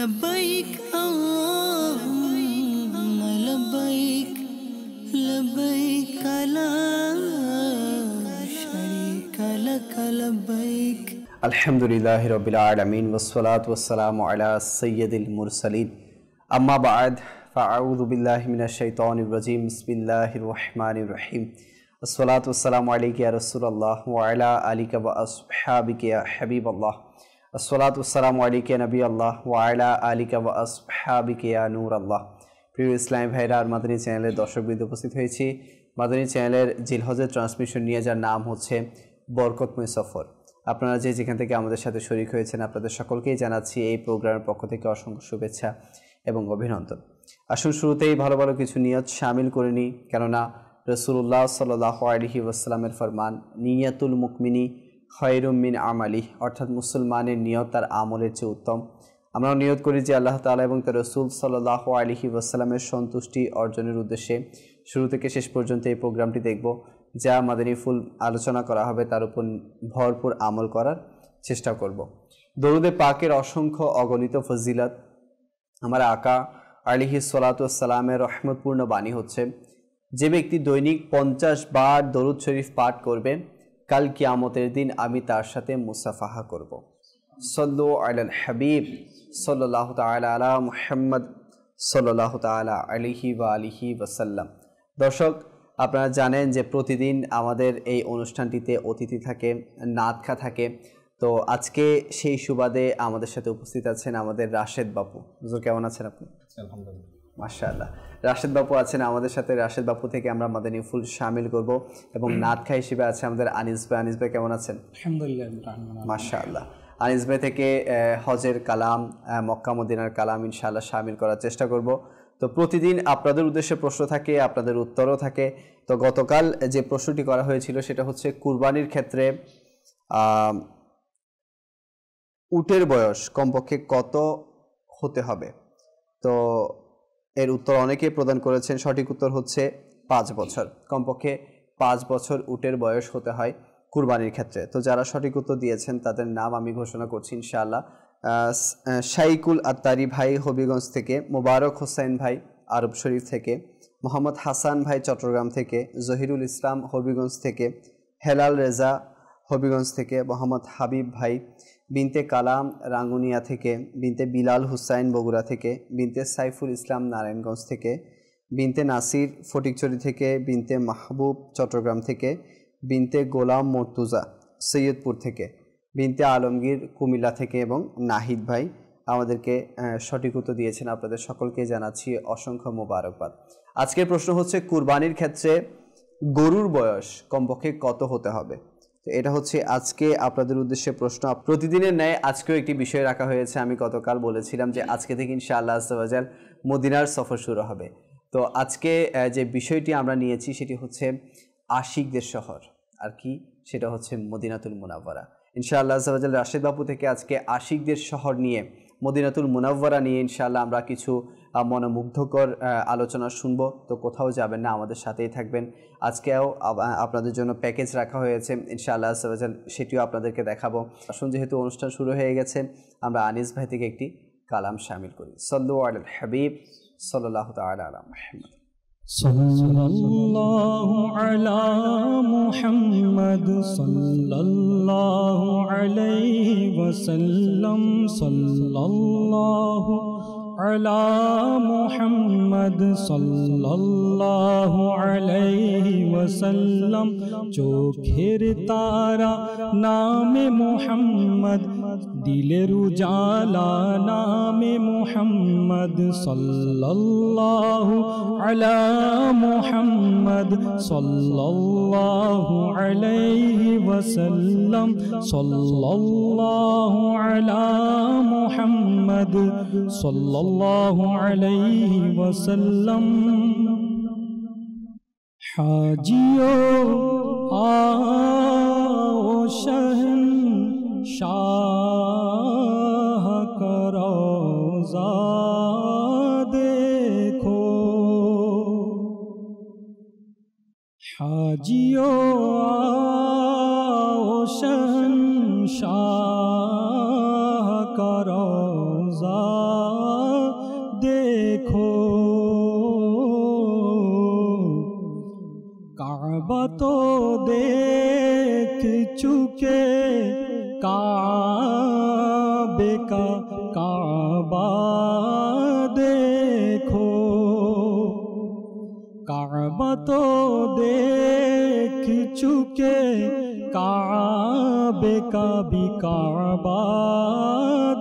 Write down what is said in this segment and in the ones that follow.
लब्बैक लब्बैक लब्बैक ला शरीका luck लब्बैक। अल्हम्दुलिल्लाहि रब्बिल आलमीन वस्सलातु वस्सलामु अला सय्यिदिल मुरसलीन अम्मा बाद फ़अऊज़ु बिल्लाहि मिनश शैतानिर रजीम बिस्मिल्लाहिर रहमानिर रहीम अस्सलातु वस्सलामु अलैका या रसूलल्लाह व अला आलिका व अस्हाबिका या हबीबल्लाह अस्सलातु वस्सलामु अलैका या नबी अल्लाह व अला आलिका व अस्हाबिका या नूर अल्लाह। প্রিয় ইসলামী ভাইরা আর মাদানী চ্যানেলের দর্শকবৃন্দ উপস্থিত হয়েছি মাদানী চ্যানেলের জিলহজের ট্রান্সমিশন নিয়ে, যার নাম হচ্ছে বরকতময় সফর। আপনারা যেখান থেকে আমাদের সাথে শরীক হয়েছেন আপনাদের সকলকেই জানাচ্ছি এই প্রোগ্রামের পক্ষ থেকে অসংখ্য শুভেচ্ছা এবং অভিনন্দন। আসুন শুরুতেই ভালো ভালো কিছু নিয়ত শামিল করে নিই, কেননা রাসূলুল্লাহ সাল্লাল্লাহু আলাইহি ওয়াসাল্লামের ফরমান নিয়াতুল মুকমিনি খায়রুম মিন আমালি, অর্থাৎ মুসলমানের নিয়ত তার আমলের চেয়ে উত্তম। আমরা নিয়ত করি যে আল্লাহ তাআলা এবং তার রাসূল সাল্লাল্লাহু আলাইহি ওয়াসাল্লামের সন্তুষ্টি অর্জনের উদ্দেশ্যে শুরু থেকে শেষ পর্যন্ত এই প্রোগ্রামটি দেখব, যা মাদানী ফুল আলোচনা করা হবে তার উপর ভরপুর আমল করার চেষ্টা করব। দরুদে পাকের অসংখ্য অগণিত ফজিলত আমার আকা আলাইহিস সালাতু ওয়াস সালামের রহমতপূর্ণ বাণী হচ্ছে, যে ব্যক্তি দৈনিক 50 বার দরুদ শরীফ পাঠ করবে, কাল কিয়ামতের দিন আমি তার সাথে মুসাফাহা করব। সল্লু আলাল হাবিব সাল্লাল্লাহু তাআলা আলা মুহাম্মদ সাল্লাল্লাহু তাআলা আলাইহি ওয়া আলিহি ওয়াসাল্লাম। দর্শক, আপনারা জানেন যে প্রতিদিন আমাদের এই অনুষ্ঠানটিতে অতিথি থাকে, নাতখা থাকে। তো আজকে সেই সুবাদে আমাদের সাথে উপস্থিত আছেন আমাদের রাশেদ বাপু। হুজুর কেমন আছেন আপনি? আলহামদুলিল্লাহ, মাশাআল্লাহ। রাশেদ বাপু আছেন আমাদের সাথে। রাশেদ বাপু থেকে আমরা মাদানী ফুল শামিল করব এবং নাতখা হিসেবে আছে আমাদের আনিস ভাই। আনিস ভাই কেমন আছেন? আলহামদুলিল্লাহ, মাশাআল্লাহ। আনিস ভাই থেকে হজের কালাম, মক্কা মদিনার কালাম ইনশাআল্লাহ শামিল করার চেষ্টা করব। তো প্রতিদিন আপনাদের উদ্দেশ্যে প্রশ্ন থাকে, আপনাদের উত্তরও থাকে। তো গতকাল যে প্রশ্নটি করা হয়েছিল সেটা হচ্ছে কুরবানির ক্ষেত্রে উটের বয়স কমপক্ষে কত হতে হবে। তো এর উত্তর অনেকেই প্রদান করেছেন। সঠিক উত্তর হচ্ছে 5 বছর, কমপক্ষে 5 বছর উটের বয়স হতে হয় কুরবানির ক্ষেত্রে। তো যারা সঠিক উত্তর দিয়েছেন তাদের নাম আমি ঘোষণা করছি ইনশাআল্লাহ। শাইকুল আত্তারি ভাই হবিগঞ্জ থেকে, মোবারক হোসেন ভাই আরব শরীফ থেকে, মোহাম্মদ হাসান ভাই চট্টগ্রাম থেকে, জহিরুল ইসলাম হবিগঞ্জ থেকে, হেলাল রেজা হবিগঞ্জ থেকে, মোহাম্মদ হাবিব ভাই, বিনতে কালাম রাঙ্গুনিয়া থেকে, বিনতে বিলাল হুসাইন বগুড়া থেকে, বিনতে সাইফুল ইসলাম নারায়ণগঞ্জ থেকে, বিনতে নাসির ফটিকছড়ি থেকে, বিনতে মাহবুব চট্টগ্রাম থেকে, বিনতে গোলাম মর্তুজা সৈয়দপুর থেকে, বিনতে আলমগীর কুমিল্লা থেকে এবং নাহিদ ভাই আমাদেরকে সঠিক উত্তর দিয়েছেন। আপনাদের সকলকে জানাচ্ছি অসংখ্য মোবারকবাদ। আজকের প্রশ্ন হচ্ছে কুরবানির ক্ষেত্রে গরুর বয়স কমপক্ষে কত হতে হবে। তো এটা হচ্ছে আজকে আপনাদের উদ্দেশ্যে প্রশ্ন। প্রতিদিনের ন্যায় আজকেও একটি বিষয় রাখা হয়েছে। আমি গতকাল বলেছিলাম যে আজকে থেকে ইনশাআল্লাহ আজ্জা ওয়া জাল মদিনার সফর শুরু হবে। তো আজকে যে বিষয়টি আমরা নিয়েছি সেটি হচ্ছে আশিকদের শহর, আর কি সেটা হচ্ছে মদিনাতুল মুনাওয়ারা। ইনশাআল্লাহ আজ্জা ওয়া জাল রাশেদ বাপু থেকে আজকে আশিকদের শহর নিয়ে, মদিনাতুল মুনাওয়ারা নিয়ে ইনশাআল্লাহ আমরা কিছু মনোমুগ্ধকর আলোচনা শুনব। তো কোথাও যাবেন না, আমাদের সাথেই থাকবেন। আজকেও আপনাদের জন্য প্যাকেজ রাখা হয়েছে ইনশাআল্লাহ আজ্জা ওয়া জাল, সেটিও আপনাদেরকে দেখাবো। আসুন, যেহেতু অনুষ্ঠান শুরু হয়ে গেছে, আমরা আনিস ভাই থেকে একটি কালাম শামিল করি। সাল্লু আলাল হাবিব সাল্লাল্লাহু তাআলা আলা মুহাম্মদ। সাল্লাল্লাহু আলা মুহাম্মদ সাল্লাল্লাহু আলাইহি ওয়াসাল্লাম, সাল্লাল্লাহু আলা মুহাম্মদ সাল্লাল্লাহু আলাইহি ওয়াসাল্লাম। চোখের তারা নামে মুহাম্মদ, দিলের উজালা নামে মুহাম্মদ, সাল্লাল্লাহু আলা মুহাম্মদ সাল্লাল্লাহু আলাইহি ওয়াসাল্লাম, সাল্লাল্লাহু আলা মুহাম্মদ সাল্লাল্লাহু আলাইহি ওয়াসাল্লাম। হাজিও आओ शहंशाह का रोज़ा देखो, हाजियो आओ शहंशाह का रोज़ा काबे का काबा देखो, काबा तो देख चुके, काबे का भी काबा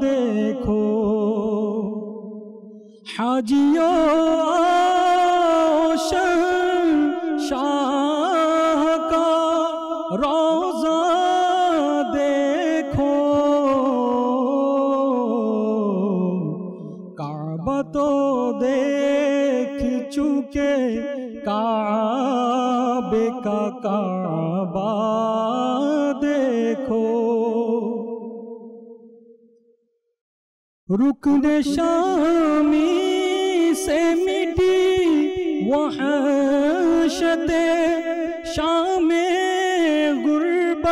देखो। हाजियों शाह का रोज़ा देखो, काबा तो देख चुके, काबे का काबा देखो। रुकने शामी से मिटी वहशते शामे गुर्बत,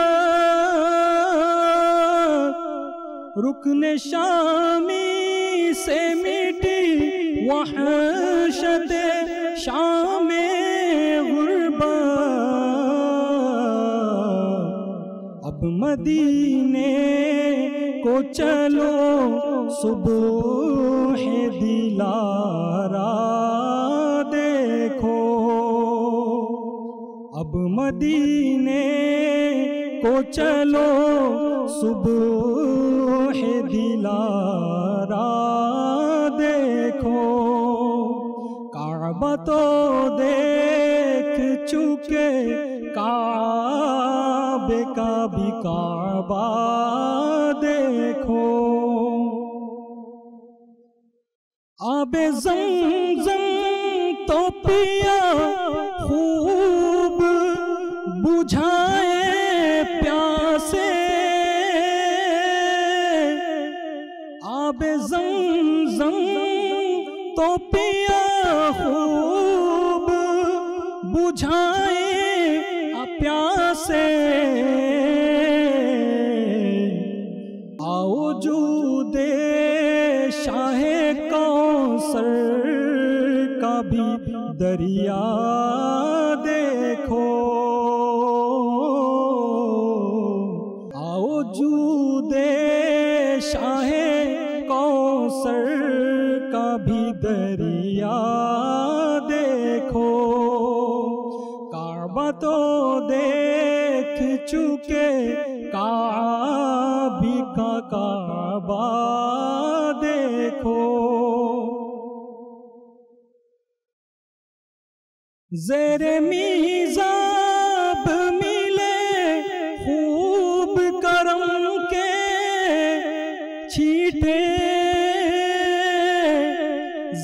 रुकने शामी से मिटी वहशते शामे गुर्बत। अब मदीने को चलो सुबह दिलारा देखो, अब मदीने को चलो सुबह दिलारा देखो। काबा तो देख चुके, काबे का भी काबा देखो। आबे ज़मज़म तो पिया खूब बुझाए प्यासे, आबे ज़मज़म तो पिया खूब बुझाए प्यासे। आओ जूदे शाहे कौसर का भी दरिया देखो, आओ जूदे शाहे कौसर का भी दरिया देखो। काबा तो देख चुके, काबे का काबा देखो। ज़ेरे मीज़ाब मिले खूब करम के छींटे,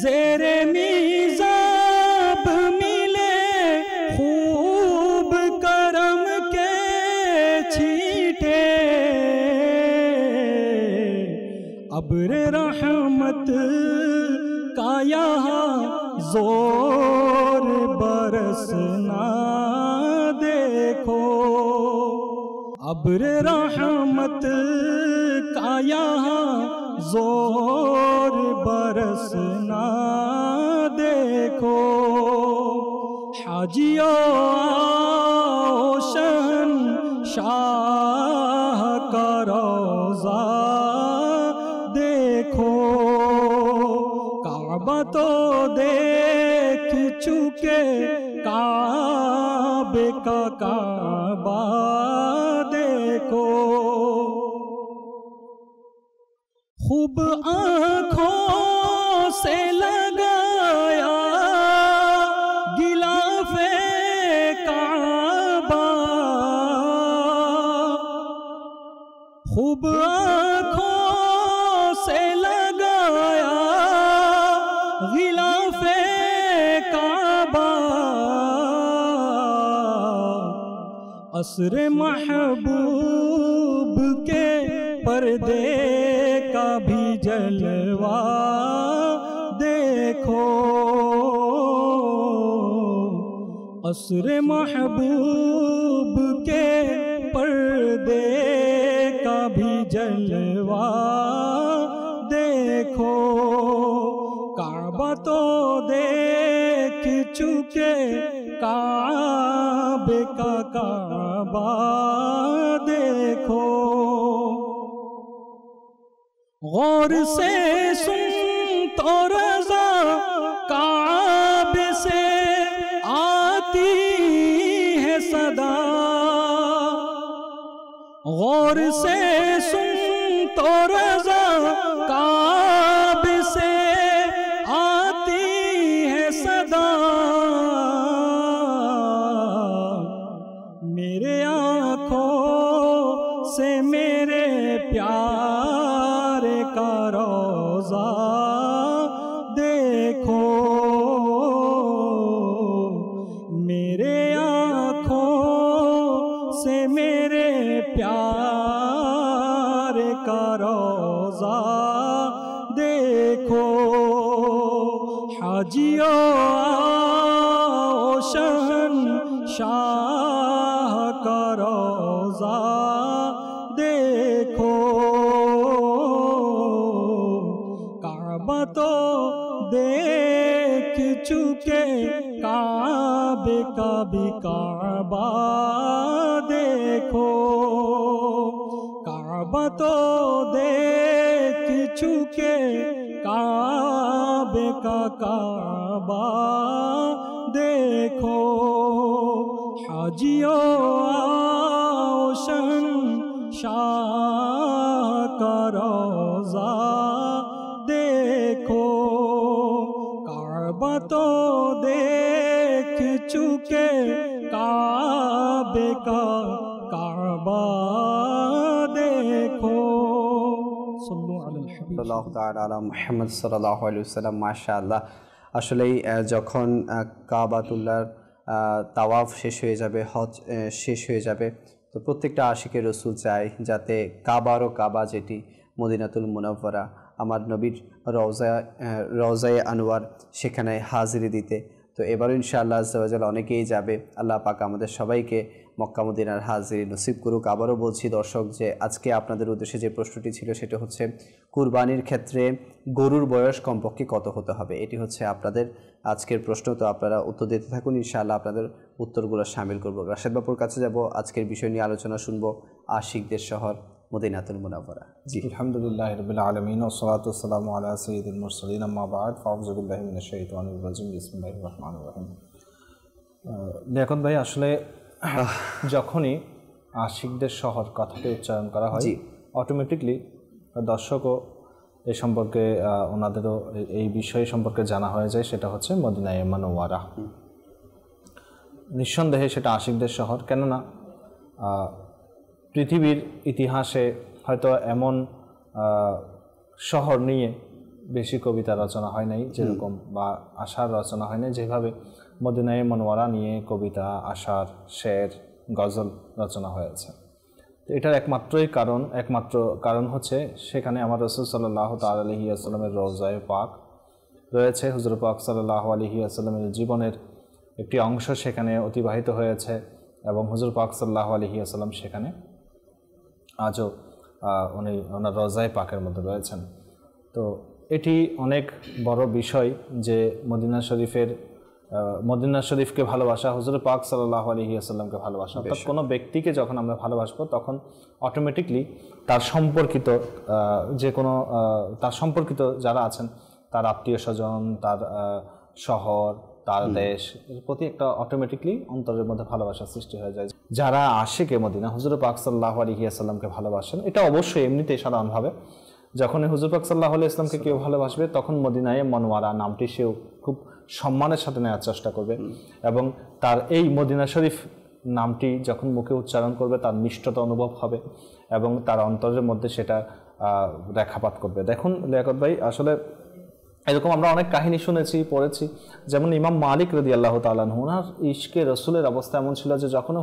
ज़ेरे मीज़ाब मिले खूब करम के छींटे। अब्र रहमत का यहाँ जोर बरसना देखो, अब्र रहमत का यहाँ जोर बरसना देखो। हाजियों शहंशाह का रोज़ा देखो, काबा तो देख चुके, काबे का काबा देखो। खूब आँखों से लगाया गिलाफे काबा, खूब आँखों से लगाया गिलाफे काबा। असर महबूब के पर्दे का भी जलवा देखो, असर महबूब के पर्दे का भी जलवा देखो। काबा तो देख चुके, काबे का काबा देखो। गौर से सुन तो रज़ा काबे से आती है सदा, गौर से सुन तो रज़ा काबे से आती है सदा। मेरे आँखों से मेरे प्यार का रोज़ा देखो, मेरे आँखों से मेरे प्यार का रोज़ा देखो। हाजियों आओ शहंशाह का रोज़ा देखो। काबा तो देख चुके, काबे का भी काबा देखो। काबा तो देख चुके, काबे का काबा देखो। हाजियों आओ शहंशाह का रोज़ा देखो। काबा तो देख चुके, काबे का काबा देखो। सल्लल्लाहु আলা মুহাম্মদ সাল্লাল্লাহু আলাইহি ওয়াসাল্লাম। মাশাআল্লাহ, আসলেই যখন কাবাতুল্লাহর তাওয়াফ শেষ হয়ে যাবে, হজ শেষ হয়ে যাবে, তো প্রত্যেকটা আশিকের রসুল চায় যাতে কাবারও কাবা, যেটি মদিনাতুল মুনাওয়ারা, আমার নবীর রওজায়ে আনোয়ার, সেখানে হাজিরি দিতে। তো এবারও ইনশাআল্লাহ আজ্জা ওয়া জাল্লা অনেকেই যাবে। আল্লাহ পাক আমাদের সবাইকে মক্কা মদিনার হাজিরি নসিব করুক। আবারও বলছি দর্শক যে আজকে আপনাদের উদ্দেশ্যে যে প্রশ্নটি ছিল সেটা হচ্ছে কুরবানির ক্ষেত্রে গরুর বয়স কমপক্ষে কত হতে হবে, এটি হচ্ছে আপনাদের আজকের প্রশ্ন। তো আপনারা উত্তর দিতে থাকুন, ইনশাআল্লাহ আপনাদের উত্তরগুলো শামিল করব। রাশেদ বাপুর কাছে যাব, আজকের বিষয় নিয়ে আলোচনা শুনবো, আশিকদের শহর মদিনাতুল মুনাওয়ারা। জি, আলহামদুলিল্লাহি রাব্বিল আলামিন ওয়া সলাতু ওয়াসসালামু আলা সাইয়্যিদিল মুরসালিন, আম্মা বা'দ, ফাউযু বিল্লাহি মিনাশ শাইতানির রাজিম, বিসমিল্লাহির রহমানির রহিম। লিয়াকত ভাই, আসলে যখনই আশিকদের শহর কথাটি উচ্চারণ করা হয়, অটোমেটিকলি দর্শকও এ সম্পর্কে ওনাদেরও এই বিষয় সম্পর্কে জানা হয়ে যায়, সেটা হচ্ছে মদিনায়ে মুনাওয়ারা। নিঃসন্দেহে সেটা আশিকদের শহর, কেননা পৃথিবীর ইতিহাসে হয়তো এমন শহর নিয়ে বেশি কবিতা রচনা হয় নাই যেরকম, বা আশার রচনা হয় নাই যেভাবে মদিনায়ে মুনাওয়ারা নিয়ে কবিতা, আশার, শের, গজল রচনা হয়েছে। তো এটার একমাত্র কারণ হচ্ছে সেখানে আমার রাসূল সাল্লাল্লাহু তাআলা আলাইহি ওয়াসাল্লামের রওজায়ে পাক রয়েছে। হুজুর পাক সাল্লাল্লাহু আলাইহি ওয়াসাল্লামের জীবনের একটি অংশ সেখানে অতিবাহিত হয়েছে, এবং হুজুর পাক সাল্লাল্লাহু আলাইহি ওয়াসাল্লাম সেখানে আজও উনি ওনার রওজায়ে পাকের মধ্যে রয়েছেন। তো এটি অনেক বড় বিষয় যে মদিনা শরীফকে ভালোবাসা, হুজুর পাক সাল্লাল্লাহু আলাইহি ওয়াসাল্লামকে ভালোবাসা। অর্থাৎ কোনো ব্যক্তিকে যখন আমরা ভালোবাসবো তখন অটোমেটিকলি তার সম্পর্কিত যারা আছেন, তার আত্মীয় স্বজন, তার শহর, তার দেশ এর প্রতি একটা অটোমেটিকলি অন্তরের মধ্যে ভালোবাসার সৃষ্টি হয়ে যায়। যারা আশিকে মদিনা, হুজুর পাক সাল্লাল্লাহু আলাইহি ওয়াসাল্লামকে ভালোবাসেন, এটা অবশ্যই এমনিতেই সাধারণভাবে যখন হুজুর পাক সাল্লাল্লাহু আলাইহি ওয়াসাল্লামকে কেউ ভালোবাসবে তখন মদিনায়ে মুনাওয়ারা নামটি সেও খুব সম্মানের সাথে নেওয়ার চেষ্টা করবে, এবং তার এই মদিনা শরীফ নামটি যখন মুখে উচ্চারণ করবে তার নিষ্ঠতা অনুভব হবে এবং তার অন্তরের মধ্যে সেটা রেখাপাত করবে। দেখুন লিয়াকত ভাই, আসলে এরকম আমরা অনেক কাহিনী শুনেছি, পড়েছি। যেমন ইমাম মালিক রাদিয়াল্লাহু তাআলা আনহু, ওনার ইশকে রসুলের অবস্থা এমন ছিল যে যখন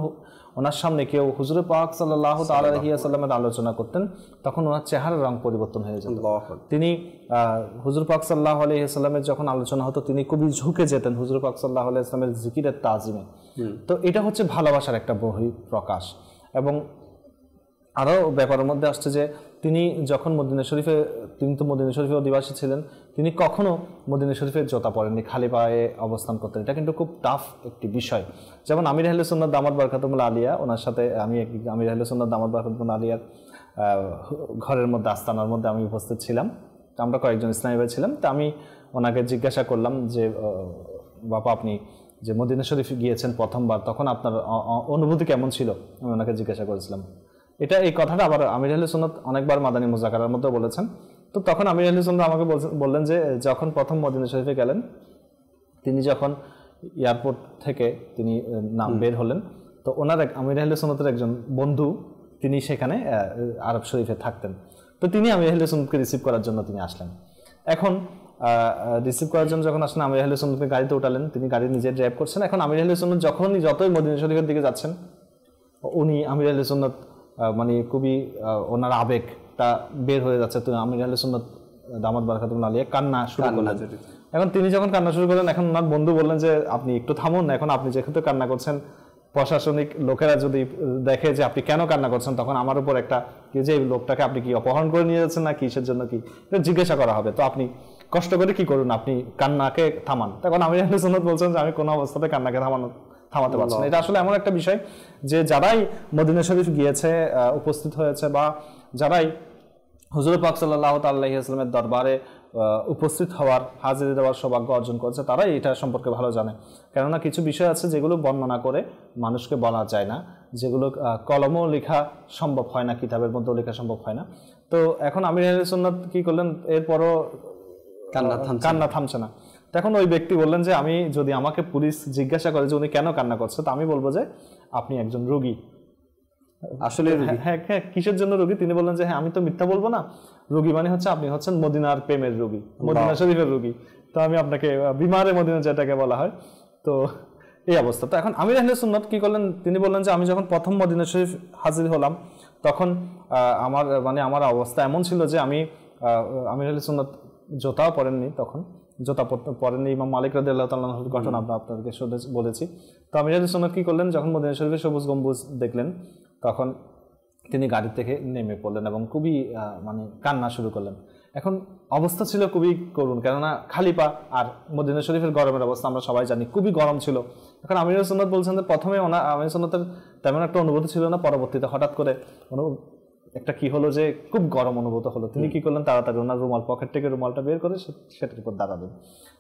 ওনার সামনে কেউ হুজুর পাক সাল্লাল্লাহু তাআলা আলাইহি ওয়াসাল্লামের আলোচনা করতেন তখন ওনার চেহারার রং পরিবর্তন হয়ে যেত। তিনি হুজুর পাক সাল্লাল্লাহু আলাইহি ওয়াসাল্লামের যখন আলোচনা হতো তিনি খুবই ঝুঁকে যেতেন হুজুর পাক সাল্লাল্লাহু আলাইহি ওয়াসাল্লামের জিকিরের তাজিমে। তো এটা হচ্ছে ভালোবাসার একটা বহিঃপ্রকাশ। এবং আরও ব্যাপারের মধ্যে আসছে যে তিনি যখন মদিনা শরীফে, তিনি তো মদিনা শরীফে অধিবাসী ছিলেন, তিনি কখনো মদিনা শরীফের জোতা পরেননি, খালি পায়ে অবস্থান করতেন। এটা কিন্তু খুব টাফ একটি বিষয়। যেমন আমির আহলে সুন্নাত দামাত বারকাতুহুল আলিয়া, ওনার সাথে আমি আমির আহলে সুন্নাত দামাত বারকাতুহুল আলিয়ার ঘরের মধ্যে আস্তানার মধ্যে আমি উপস্থিত ছিলাম। তো আমরা কয়েকজন ইসলামী ভাই ছিলাম। তো আমি ওনাকে জিজ্ঞাসা করলাম যে বাবা আপনি যে মদিনা শরীফ গিয়েছেন প্রথমবার, তখন আপনার অনুভূতি কেমন ছিল, আমি ওনাকে জিজ্ঞাসা করেছিলাম। এই কথাটা আবার আমির আহলে সুন্নাত অনেকবার মাদানী মুযাকারার মধ্যে বলেছেন। তো তখন আমির আহলে সুন্নাত আমাকে বললেন যে যখন প্রথম মদিনা শরীফে গেলেন, তিনি যখন এয়ারপোর্ট থেকে তিনি বের হলেন, তো ওনার আমির আহলে সুন্নাতের একজন বন্ধু তিনি সেখানে আরব শরীফে থাকতেন। তো তিনি আমির আহলে সুন্নাতকে রিসিভ করার জন্য তিনি আসলেন। এখন রিসিভ করার জন্য যখন আসলেন, আমির আহলে সুন্নাতকে গাড়িতে উঠালেন, তিনি গাড়ি নিজে ড্রাইভ করছেন। এখন আমির আহলে সুন্নাত যতই মদিনা শরীফের দিকে যাচ্ছেন, উনি আমির আহলে সুন্নাত মানে খুবই ওনার আবেগটা বের হয়ে যাচ্ছে। তো আমির আহলে সুন্নাত দামাত বারাকাতুল্লাহ আলাইহি কান্না শুরু করলেন। এখন তিনি যখন কান্না শুরু করলেন, এখন ওনার বন্ধু বললেন যে আপনি একটু থামুন, এখন আপনি যেহেতু কান্না করছেন, প্রশাসনিক লোকেরা যদি দেখে যে আপনি কেন কান্না করছেন, তখন আমার উপর একটা যে এই লোকটাকে আপনি কি অপহরণ করে নিয়ে যাচ্ছেন না কিসের জন্য কি জিজ্ঞাসা করা হবে। তো আপনি কষ্ট করে কি করুন, আপনি কান্নাকে থামান। তখন আমির আহলে সুন্নাত বলছেন যে আমি কোনো অবস্থাতে কান্নাকে থামাতে পারছি না। এটা আসলে এমন একটা বিষয় যে যারাই মদিনা শরীফ গিয়েছে, উপস্থিত হয়েছে, বা যারাই হুজুর পাক সাল্লাল্লাহু তাআলা আলাইহি ওয়াসাল্লামের দরবারে উপস্থিত হওয়ার, হাজিরি দেওয়ার সৌভাগ্য অর্জন করেছে, তারাই এটা সম্পর্কে ভালো জানে। কেননা কিছু বিষয় আছে যেগুলো বর্ণনা করে মানুষকে বলা যায় না, যেগুলো কলমও লেখা সম্ভব হয় না, কিতাবের মধ্যেও লেখা সম্ভব হয় না। তো এখন আমির আহলে সুন্নাত কি করলেন, এরপরও কান্না থামছে না। তখন ওই ব্যক্তি বললেন যে আমি যদি আমাকে পুলিশ জিজ্ঞাসা করে যে উনি কেন কান্না করছে, তো আমি বলবো যে আপনি একজন রোগী। আসলে হ্যাঁ হ্যাঁ কিসের জন্য রোগী? তিনি বললেন যে হ্যাঁ আমি তো মিথ্যা বলবো না, রোগী মানে হচ্ছে আপনি হচ্ছেন মদিনার প্রেমের রোগী, মদিনা শরীফের রোগী। তো আমি আপনাকে বিমারে মদিনা যেটাকে বলা হয়, তো এই অবস্থা। তো এখন আমির আহলে সুন্নাত কি করলেন, তিনি বললেন যে আমি যখন প্রথম মদিনা শরীফ হাজির হলাম, তখন আমার অবস্থা এমন ছিল যে আমির আহলে সুন্নাত জোতাও পরেননি, তখন জোতা পরেননি। ইমাম মালিক রাদিয়াল্লাহু তাআলা আনহুর ঘটনা আপনাদেরকে বলেছি। তো আমির আহলে সুন্নাত কি করলেন, যখন মদিনা শরীফের সবুজ গম্বুজ দেখলেন, তখন তিনি গাড়ি থেকে নেমে পড়লেন এবং খুবই কান্না শুরু করলেন। এখন অবস্থা ছিল খুবই করুণ, কেননা খালি পা, আর মদিনা শরীফের গরমের অবস্থা আমরা সবাই জানি, খুবই গরম ছিল। এখন আমির সুন্নাত বলছেন যে প্রথমে আমির সুন্নাতের তেমন একটা অনুভূতি ছিল না, পরবর্তীতে হঠাৎ করে একটা কি হলো যে খুব গরম অনুভূত হলো। তিনি কি করলেন, তাড়াতাড়ি ওনার রুমাল, পকেট থেকে রুমালটা বের করে সেটার উপর দাঁড়ালেন।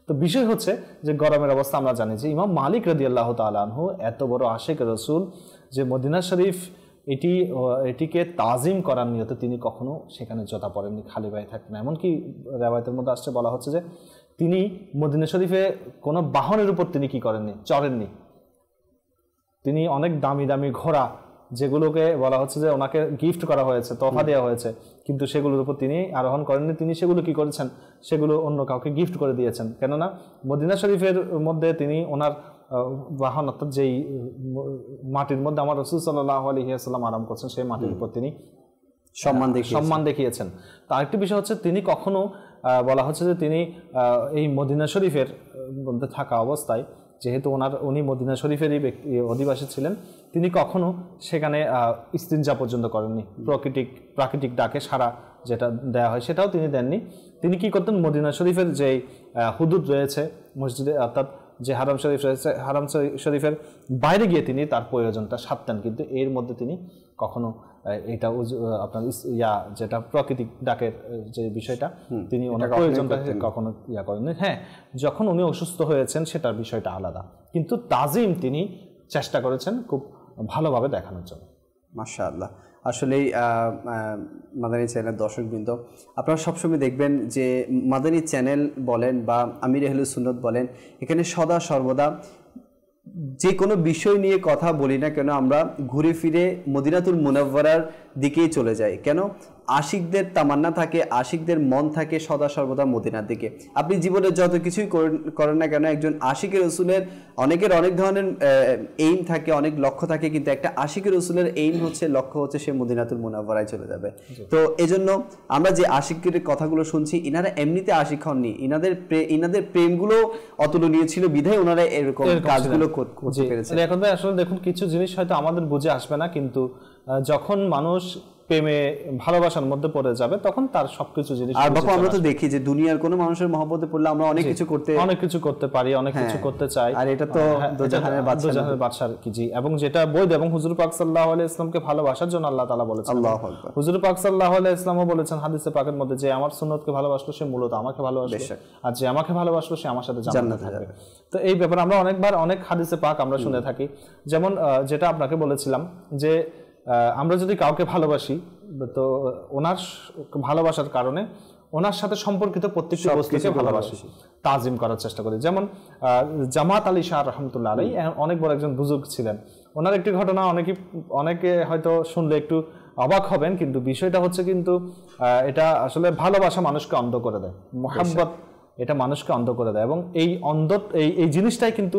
তো বিষয় হচ্ছে যে গরমের অবস্থা আমরা জানি যে ইমাম মালিক রাদিয়াল্লাহু তাআলা আনহু এত বড় আশিক রাসূল, যে মদিনা শরীফ এটিকে তাজিম করার নিয়তে তিনি কখনো সেখানে জোতা পরেননি, খালি পায়ে থাকতেন। এমনকি রিওয়ায়াতের মধ্যে আসছে, বলা হচ্ছে যে তিনি মদিনা শরীফে কোনো বাহনের উপর তিনি কি করেননি, চড়েননি। তিনি অনেক দামি দামি ঘোড়া, যেগুলোকে বলা হচ্ছে যে ওনাকে গিফট করা হয়েছে, তোফা দেওয়া হয়েছে, কিন্তু সেগুলোর উপর তিনি আরোহণ করেননি। তিনি সেগুলো কি করেছেন, সেগুলো অন্য কাউকে গিফট করে দিয়েছেন। কেননা মদিনা শরীফের মধ্যে তিনি ওনার বাহন, অর্থাৎ যেই মাটির মধ্যে আমার রাসূল সাল্লাল্লাহু আলাইহি ওয়াসাল্লাম আরাম করছেন, সেই মাটির উপর তিনি সম্মান দেখিয়েছেন। তো আরেকটি বিষয় হচ্ছে, তিনি কখনো বলা হচ্ছে যে তিনি এই মদিনা শরীফের মধ্যে থাকা অবস্থায়, যেহেতু উনি মদিনা শরীফেরই অধিবাসী ছিলেন, তিনি কখনো সেখানে ইস্তিনজা পর্যন্ত করেননি। প্রাকৃতিক ডাকে সারা যেটা দেয়া হয় সেটাও তিনি দেননি। তিনি কি করতেন, মদিনা শরীফের যে হুদুদ রয়েছে মসজিদে, অর্থাৎ যে হারাম শরীফ রয়েছে, হারাম শরীফের বাইরে গিয়ে তিনি তার প্রয়োজনটা সারতেন, কিন্তু এর মধ্যে তিনি কখনো এটা আপনার যেটা প্রাকৃতিক ডাকের যে বিষয়টা, তিনি ওনার প্রয়োজনটা কখনো করেননি। হ্যাঁ, যখন উনি অসুস্থ হয়েছেন সেটার বিষয়টা আলাদা, কিন্তু তাজিম তিনি চেষ্টা করেছেন খুব ভালোভাবে দেখানোর জন্য। মাশাআল্লাহ। আসলেই মাদানী চ্যানেল দর্শকবৃন্দ, আপনারা সবসময় দেখবেন যে মাদানী চ্যানেল বলেন বা আমির আহলে সুন্নাত বলেন, এখানে সদা সর্বদা যে কোনো বিষয় নিয়ে কথা বলি না কেন, আমরা ঘুরে ফিরে মদিনাতুল মুনাওয়ারার দিকেই চলে যাই। কেন? আশিকদের তামান্না থাকে, আশিকদের মন থাকে সদা সর্বদা মদিনার দিকে। আপনি জীবনে যত কিছুই করেন না কেন, একজন আশিকের রসুলের অনেকের অনেক ধরনের এইম থাকে, অনেক লক্ষ্য থাকে, কিন্তু একটা আশিকের রসুলের এইম হচ্ছে, লক্ষ্য হচ্ছে সে মদিনাতুল মুনাওয়ারায় চলে যাবে। তো এজন্য আমরা যে আশিকের কথাগুলো শুনছি, ইনারা এমনিতে আশিক হননি, ইনাদের প্রেমগুলো অতুলনীয় ছিল, বিধায় ওনারা এরকম কাজগুলো করতে পেরেছে। এখন আসলে দেখুন, কিছু জিনিস হয়তো আমাদের বুঝে আসবে না, কিন্তু যখন মানুষ প্রেমে ভালোবাসার মধ্যে পড়ে যাবে তখন তার সবকিছু জিনিস আর বাবা আমরা তো দেখি যে দুনিয়ার কোনো মানুষের মহব্বতে পড়লে আমরা অনেক কিছু করতে পারি, অনেক কিছু করতে চাই, আর এটা তো দোজাহানের বাদশার কি জি, এবং যেটা বৈধ। এবং হুজুর পাক সাল্লাল্লাহু আলাইহি ইসলামকে ভালোবাসার জন্য আল্লাহ তাআলা বলেছেন, আল্লাহু আকবার, হুজুর পাক সাল্লাল্লাহু আলাইহি ইসলামও বলেছেন হাদিসে পাকের মধ্যে যে আমার সুন্নতকে ভালোবাসলো সে মূলত আমাকে ভালোবাসলো, আর যে আমাকে ভালোবাসলো সে আমার সাথে জান্নাতে থাকবে। তো এই ব্যাপারে আমরা অনেকবার অনেক হাদিসে পাক আমরা শুনে থাকি। যেমন যেটা আপনাকে বলেছিলাম যে আমরা যদি কাউকে ভালোবাসি তো ওনার ভালোবাসার কারণে ওনার সাথে সম্পর্কিত প্রত্যেকটি বস্তুকে ভালোবাসি, তাজিম করার চেষ্টা করি। যেমন জামাত আলী শাহ রহমতুল্লাহ আলাইহি অনেক বড় একজন বুজুর্গ ছিলেন। ওনার একটি ঘটনা অনেকে হয়তো শুনলে একটু অবাক হবেন, কিন্তু বিষয়টা হচ্ছে কিন্তু এটা আসলে ভালোবাসা মানুষকে অন্ধ করে দেয়, মুহাব্বত এটা মানুষকে অন্ধ করে দেয়, এবং এই জিনিসটাই কিন্তু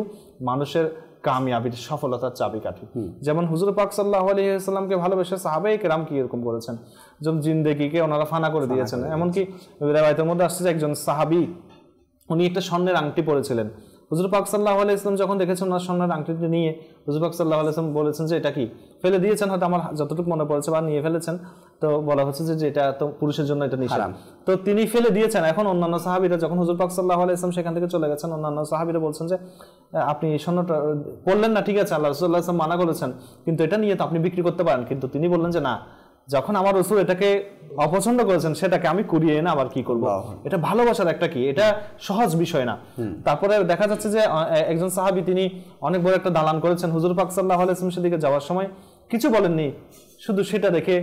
মানুষের কামিয়াবির সফলতার চাবিকাঠি। যেমন হুজুর পাক সাল্লাল্লাহু আলাইহি ওয়াসাল্লামকে ভালোবেসে সাহাবায়ে কেরাম কি এরকম করেছেন, যেমন জিন্দেগিকে ওনারা ফানা করে দিয়েছেন। এমনকি রিওয়ায়াতের মধ্যে আসছে যে একজন সাহাবী উনি একটা স্বর্ণের আংটি পরেছিলেন। হুজুর পাক সাল্লাল্লাহু আলাইহি ওয়াসাল্লাম যখন দেখেছেন ওনার স্বর্ণের আংটিটি নিয়ে, হুজুর পাক সাল্লাল্লাহু আলাইহি ওয়াসাল্লাম বলেছেন যে এটা কি, ফেলে দিয়েছেন হয়তো, আমার যতটুকু মনে পড়েছে, বা নিয়ে ফেলেছেন। তো বলা হচ্ছে যে এটা তো পুরুষের জন্য এটা নিষেধ, তো তিনি ফেলে দিয়েছেন। এখন অন্যান্য সাহাবীরা যখন হুজুর পাক সাল্লাল্লাহু আলাইহি ওয়াসাল্লাম সেখান থেকে চলে গেছেন, অন্যান্য সাহাবীরা বলছেন যে আপনি এই স্বর্ণটা পরলেন না, ঠিক আছে, আল্লাহ রাসূলুল্লাহ সাল্লাল্লাহু আলাইহি ওয়াসাল্লাম মানা করেছেন, কিন্তু এটা নিয়ে তো আপনি বিক্রি করতে পারেন। কিন্তু তিনি বললেন যে না, যখন আমার রাসূল এটাকে অপছন্দ করেছেন সেটাকে আমি কুড়িয়ে এনে আবার কি করব, এটা ভালোবাসার একটা কি, এটা সহজ বিষয় না। তারপরে দেখা যাচ্ছে যে একজন সাহাবী তিনি অনেক বড় একটা দালান করেছেন, হুজুর পাক সাল্লাল্লাহু আলাইহি ওয়াসাল্লাম সেদিকে যাওয়ার সময় কিছু বলেননি, শুধু সেটা দেখে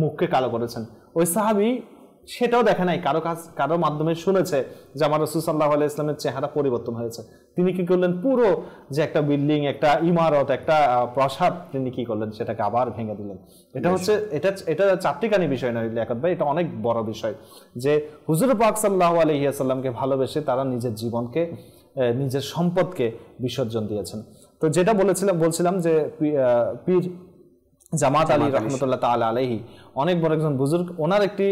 মুখকে কালো করেছেন। ওই সাহাবী সেটাও দেখে নাই, কারো মাধ্যমে শুনেছে যে আমার রাসূল সাল্লাল্লাহু আলাইহি ওয়াসাল্লামের চেহারা পরিবর্তন হয়েছে। তিনি কি করলেন, পুরো যে একটা বিল্ডিং, একটা ইমারত, একটা প্রাসাদ, তিনি কি করলেন, সেটাকে আবার ভেঙে দিলেন। এটা হচ্ছে এটা চারটিখানি বিষয় নয় লিয়াকত ভাই, এটা অনেক বড় বিষয় যে হুজুর পাক সাল্লাল্লাহু আলাইহি ওয়াসাল্লামকে ভালোবেসে তারা নিজের জীবনকে, নিজের সম্পদকে বিসর্জন দিয়েছেন। তো যেটা বলছিলাম যে পীর জামাত আলী রহমতুল্লাহ তাআলা আলাইহি অনেক বড় একজন বুজুর্গ। ওনার একটি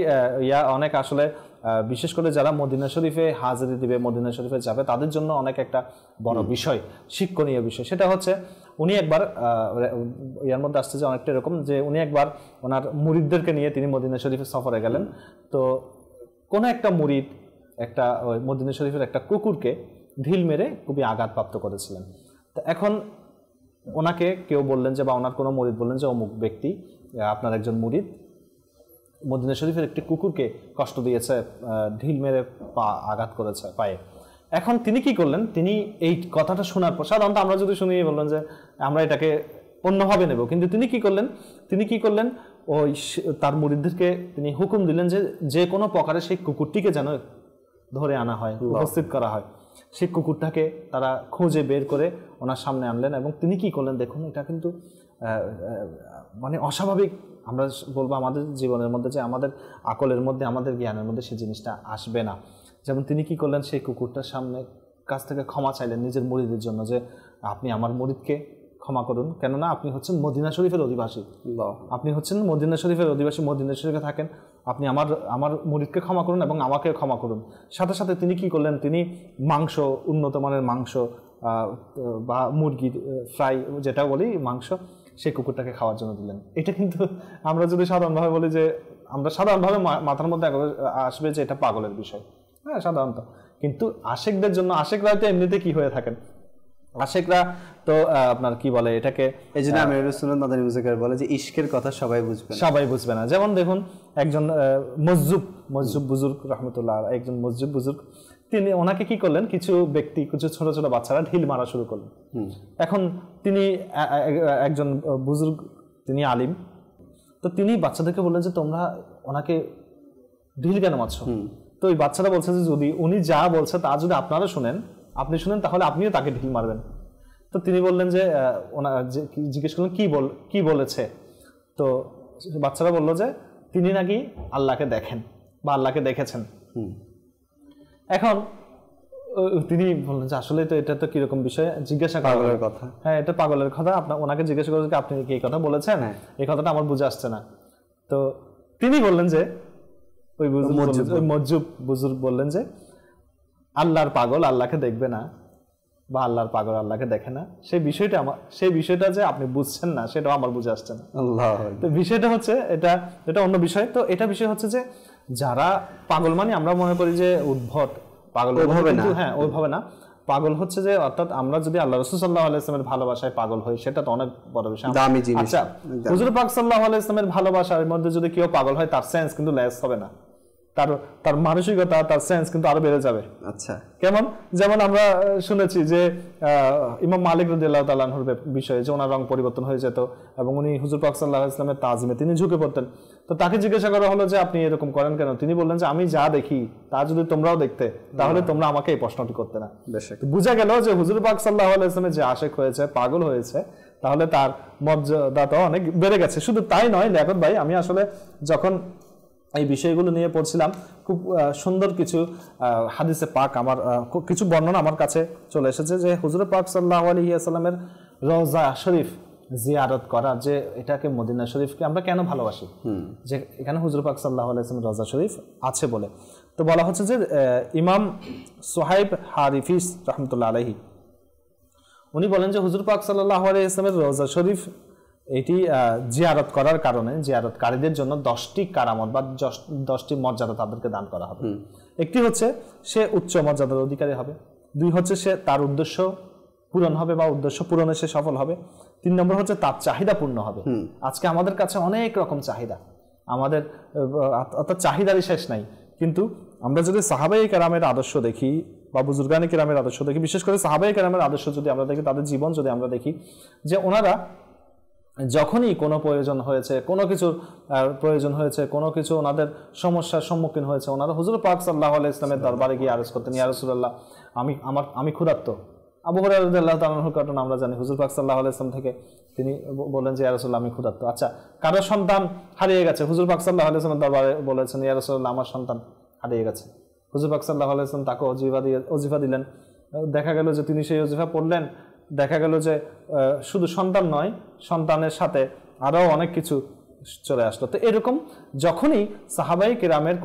অনেক আসলে বিশেষ করে যারা মদিনা শরীফে হাজিরি দিবে, মদিনা শরীফে যাবে, তাদের জন্য অনেক একটা বড় বিষয়, শিক্ষণীয় বিষয়। সেটা হচ্ছে উনি একবার ইয়ার মধ্যে আসছে যে অনেকটা এরকম যে উনি একবার ওনার মুরিদদেরকে নিয়ে তিনি মদিনা শরীফে সফরে গেলেন। তো কোনো একটা মুরিদ একটা মদিনা শরীফের একটা কুকুরকে ঢিল মেরে খুবই আঘাতপ্রাপ্ত করেছিলেন। তো এখন ওনাকে কেউ বললেন যে, বা ওনার কোনো মুরিদ বললেন যে অমুক ব্যক্তি, আপনার একজন মুরিদ মদিনা শরীফের একটি কুকুরকে কষ্ট দিয়েছে, ঢিল মেরে আঘাত করেছে পায়ে। এখন তিনি কি করলেন, তিনি এই কথাটা শোনার পর, সাধারণত আমরা যদি শুনি বললেন যে আমরা এটাকে অন্যভাবে নেব, কিন্তু তিনি কি করলেন ওই তার মুরিদদেরকে তিনি হুকুম দিলেন যে যে কোনো প্রকারে সেই কুকুরটিকে যেন ধরে আনা হয়, উপস্থিত করা হয়। সেই কুকুরটাকে তারা খুঁজে বের করে ওনার সামনে আনলেন, এবং তিনি কি করলেন দেখুন, এটা কিন্তু মানে অস্বাভাবিক। আমরা বলবো আমাদের জীবনের মধ্যে যে আমাদের আকলের মধ্যে, আমাদের জ্ঞানের মধ্যে সেই জিনিসটা আসবে না। যেমন তিনি কি করলেন, সেই কুকুরটার সামনে কাছ থেকে ক্ষমা চাইলেন নিজের মুরিদের জন্য, যে আপনি আমার মুরিদকে ক্ষমা করুন, কেননা আপনি হচ্ছেন মদিনা শরীফের অধিবাসী, আপনি হচ্ছেন মদিনা শরীফের অধিবাসী, মদিনা শরীফে থাকেন, আপনি আমার মুরিদকে ক্ষমা করুন এবং আমাকে ক্ষমা করুন। সাথে সাথে তিনি কি করলেন, তিনি মাংস, উন্নত মানের মাংস বা মুরগির ফ্রাই যেটা বলি মাংস, সেই কুকুরটাকে খাওয়ার জন্য দিলেন। এটা কিন্তু আমরা যদি সাধারণভাবে বলি যে, আমরা সাধারণভাবে মাথার মধ্যে আসবে যে এটা পাগলের বিষয়, হ্যাঁ সাধারণত, কিন্তু আশেকদের জন্য, আশেকরা তো এমনিতে কি হয়ে থাকেন, আশেকরা তো আপনার কি বলে এটাকে, এই জন্য আমি রাসূলুল্লাহ মাদানী মুজাক্কির বলে যে ইশকের কথা সবাই বুঝবে না। যেমন দেখুন একজন মজজুব বুজুর্গ রহমতুল্লাহ, একজন মজজুব বুজুর্গ, তিনি ওনাকে কি করলেন, কিছু ব্যক্তি, কিছু ছোট ছোট বাচ্চারা ঢিল মারা শুরু করলেন। এখন তিনি একজন বুজুর্গ, তিনি আলিম, তো তিনি বাচ্চাদেরকে বললেন যে তোমরা ওনাকে ঢিল কেন মারছো? তো ওই বাচ্চারা বলছে যে যদি উনি যা বলছে তা যদি আপনারা শুনেন, তাহলে আপনিও তাকে ঢিল মারবেন। তো তিনি বললেন যে জিজ্ঞেস করলেন কি বলেছে? তো বাচ্চারা বললো যে তিনি নাকি আল্লাহকে দেখেন বা আল্লাহকে দেখেছেন। এখন তিনি বললেন যে আসলে তো এটা তো কিরকম বিষয়, জিজ্ঞাসা করার কথা, হ্যাঁ এটা পাগলের কথা, আপনার ওনাকে জিজ্ঞাসা করেন যে আপনি কি এই কথা বলেছেন, এই কথাটা আমার বুঝে আসছে না। তো তিনি বললেন যে, ওই মজজুব বুজুর্গ বললেন যে আল্লাহর পাগল আল্লাহকে দেখবে না, বা আল্লাহর পাগল আল্লাহকে দেখে না, সেই বিষয়টা যে আপনি বুঝছেন না সেটাও আমার বুঝে আসছে না। আল্লাহ, তো বিষয়টা হচ্ছে এটা অন্য বিষয়। তো এটা বিষয় হচ্ছে যে যারা পাগল মানে আমরা মনে করি যে উদ্ভট পাগল, কিন্তু হ্যাঁ ওইভাবে না। পাগল হচ্ছে যে অর্থাৎ আমরা যদি আল্লাহ রাসূল সাল্লাল্লাহু আলাইহি ওয়াসাল্লামের ভালোবাসায় পাগল হই সেটা তো অনেক বড় বিষয়। আচ্ছা, হুজুর পাক সাল্লাল্লাহু আলাইহি ওয়াসাল্লামের ভালোবাসার মধ্যে যদি কেউ পাগল হয় তার সেন্স কিন্তু লেস হবে না, তার মানসিকতা তার সেন্স কিন্তু আরো বেড়ে যাবে। আচ্ছা, কেমন? যেমন আমরা শুনেছি যে ইমাম মালিক রাদিয়াল্লাহু তাআলা আনহুর বিষয়ে যে ওনার রং পরিবর্তন হয়ে যেত এবং উনি হুজুর পাক সাল্লাল্লাহু আলাইহি ওয়াসাল্লামের তাজিমে তিনি ঝুঁকে পড়তেন। তো তাকে জিজ্ঞাসা করা হলো যে আপনি এরকম করেন কেন? তিনি বললেন যে আমি যা দেখি তা যদি তোমরাও দেখতে তাহলে তোমরা আমাকে এই প্রশ্নটি করতে না। বোঝা গেল যে হুজুর পাক সাল্লাল্লাহু আলাইহি ওয়াসাল্লামের যে আশিক হয়েছে, পাগল হয়েছে, তাহলে তার মর্যাদা তো অনেক বেড়ে গেছে। শুধু তাই নয় লিয়াকত ভাই, আমি আসলে যখন এই বিষয়গুলো নিয়ে পড়ছিলাম খুব সুন্দর কিছু হাদিসে পাক আমার কিছু বর্ণনা আমার কাছে চলে এসেছে যে হুজুর পাক সাল্লাল্লাহু আলাইহি ওয়াসাল্লামের রওজা শরীফ জিয়ারত করা, যে এটাকে মদিনা শরীফকে আমরা কেন ভালোবাসি, যে এখানে হুজুর পাক সাল্লাল্লাহু আলাইহি ওয়াসাল্লামের রওজা শরীফ আছে বলে। তো বলা হচ্ছে যে ইমাম সুহাইব হারিফিস রাহমাতুল্লাহ আলাইহি উনি বলেন যে হুজুর পাক সাল্লাল্লাহু আলাইহি ওয়াসাল্লামের রওজা শরীফ এটি জিয়ারত করার কারণে জিয়ারতকারীদের জন্য 10টি কারামত বা 10টি মর্যাদা তাদেরকে দান করা হবে। একটি হচ্ছে সে উচ্চ মর্যাদার অধিকারী হবে, 2 হচ্ছে সে তার উদ্দেশ্য পূরণ হবে বা উদ্দেশ্য পূরণে সে সফল হবে, 3 নম্বর হচ্ছে তার চাহিদা পূর্ণ হবে। আজকে আমাদের কাছে অনেক রকম চাহিদা, আমাদের অর্থাৎ চাহিদারই শেষ নাই, কিন্তু আমরা যদি সাহাবায়ে কেরামের আদর্শ দেখি বা বুজুর্গানে কেরামের আদর্শ দেখি, বিশেষ করে সাহাবায়ে কেরামের আদর্শ যদি আমরা দেখি, তাদের জীবন যদি আমরা দেখি, যে ওনারা যখনই কোনো প্রয়োজন হয়েছে, কোনো কিছুর প্রয়োজন হয়েছে, কোনো কিছু ওনাদের সমস্যার সম্মুখীন হয়েছে, ওনারা হুজুর পাক সাল্লাল্লাহু আলাইহি ওয়াসাল্লামের দরবারে গিয়ে আরজ করতেন, ইয়া রাসূলুল্লাহ আমি ক্ষুধার্ত। আবু হুরায়রা রাদিয়াল্লাহু তাআলার ঘটনা আমরা জানি, হুজুর পাক সাল্লাল্লাহু আলাইহি ওয়াসাল্লাম থেকে তিনি বলেন যে ইয়া রাসূলুল্লাহ আমি ক্ষুধার্ত। আচ্ছা, কারো সন্তান হারিয়ে গেছে, হুজুর পাক সাল্লাল্লাহু আলাইহি ওয়াসাল্লাম দরবারে বলেছেন ইয়া রাসূলুল্লাহ আমার সন্তান হারিয়ে গেছে। হুজুর পাক সাল্লাল্লাহু আলাইহি ওয়াসাল্লাম তাকে ওজিফা দিলেন। দেখা গেল যে তিনি সেই ওজিফা পড়লেন, দেখা গেল যে শুধু সন্তান নয়, সন্তানের সাথে আরও অনেক কিছু চলে আসলো। তো এরকম যখনই সাহাবায়ে কেরামের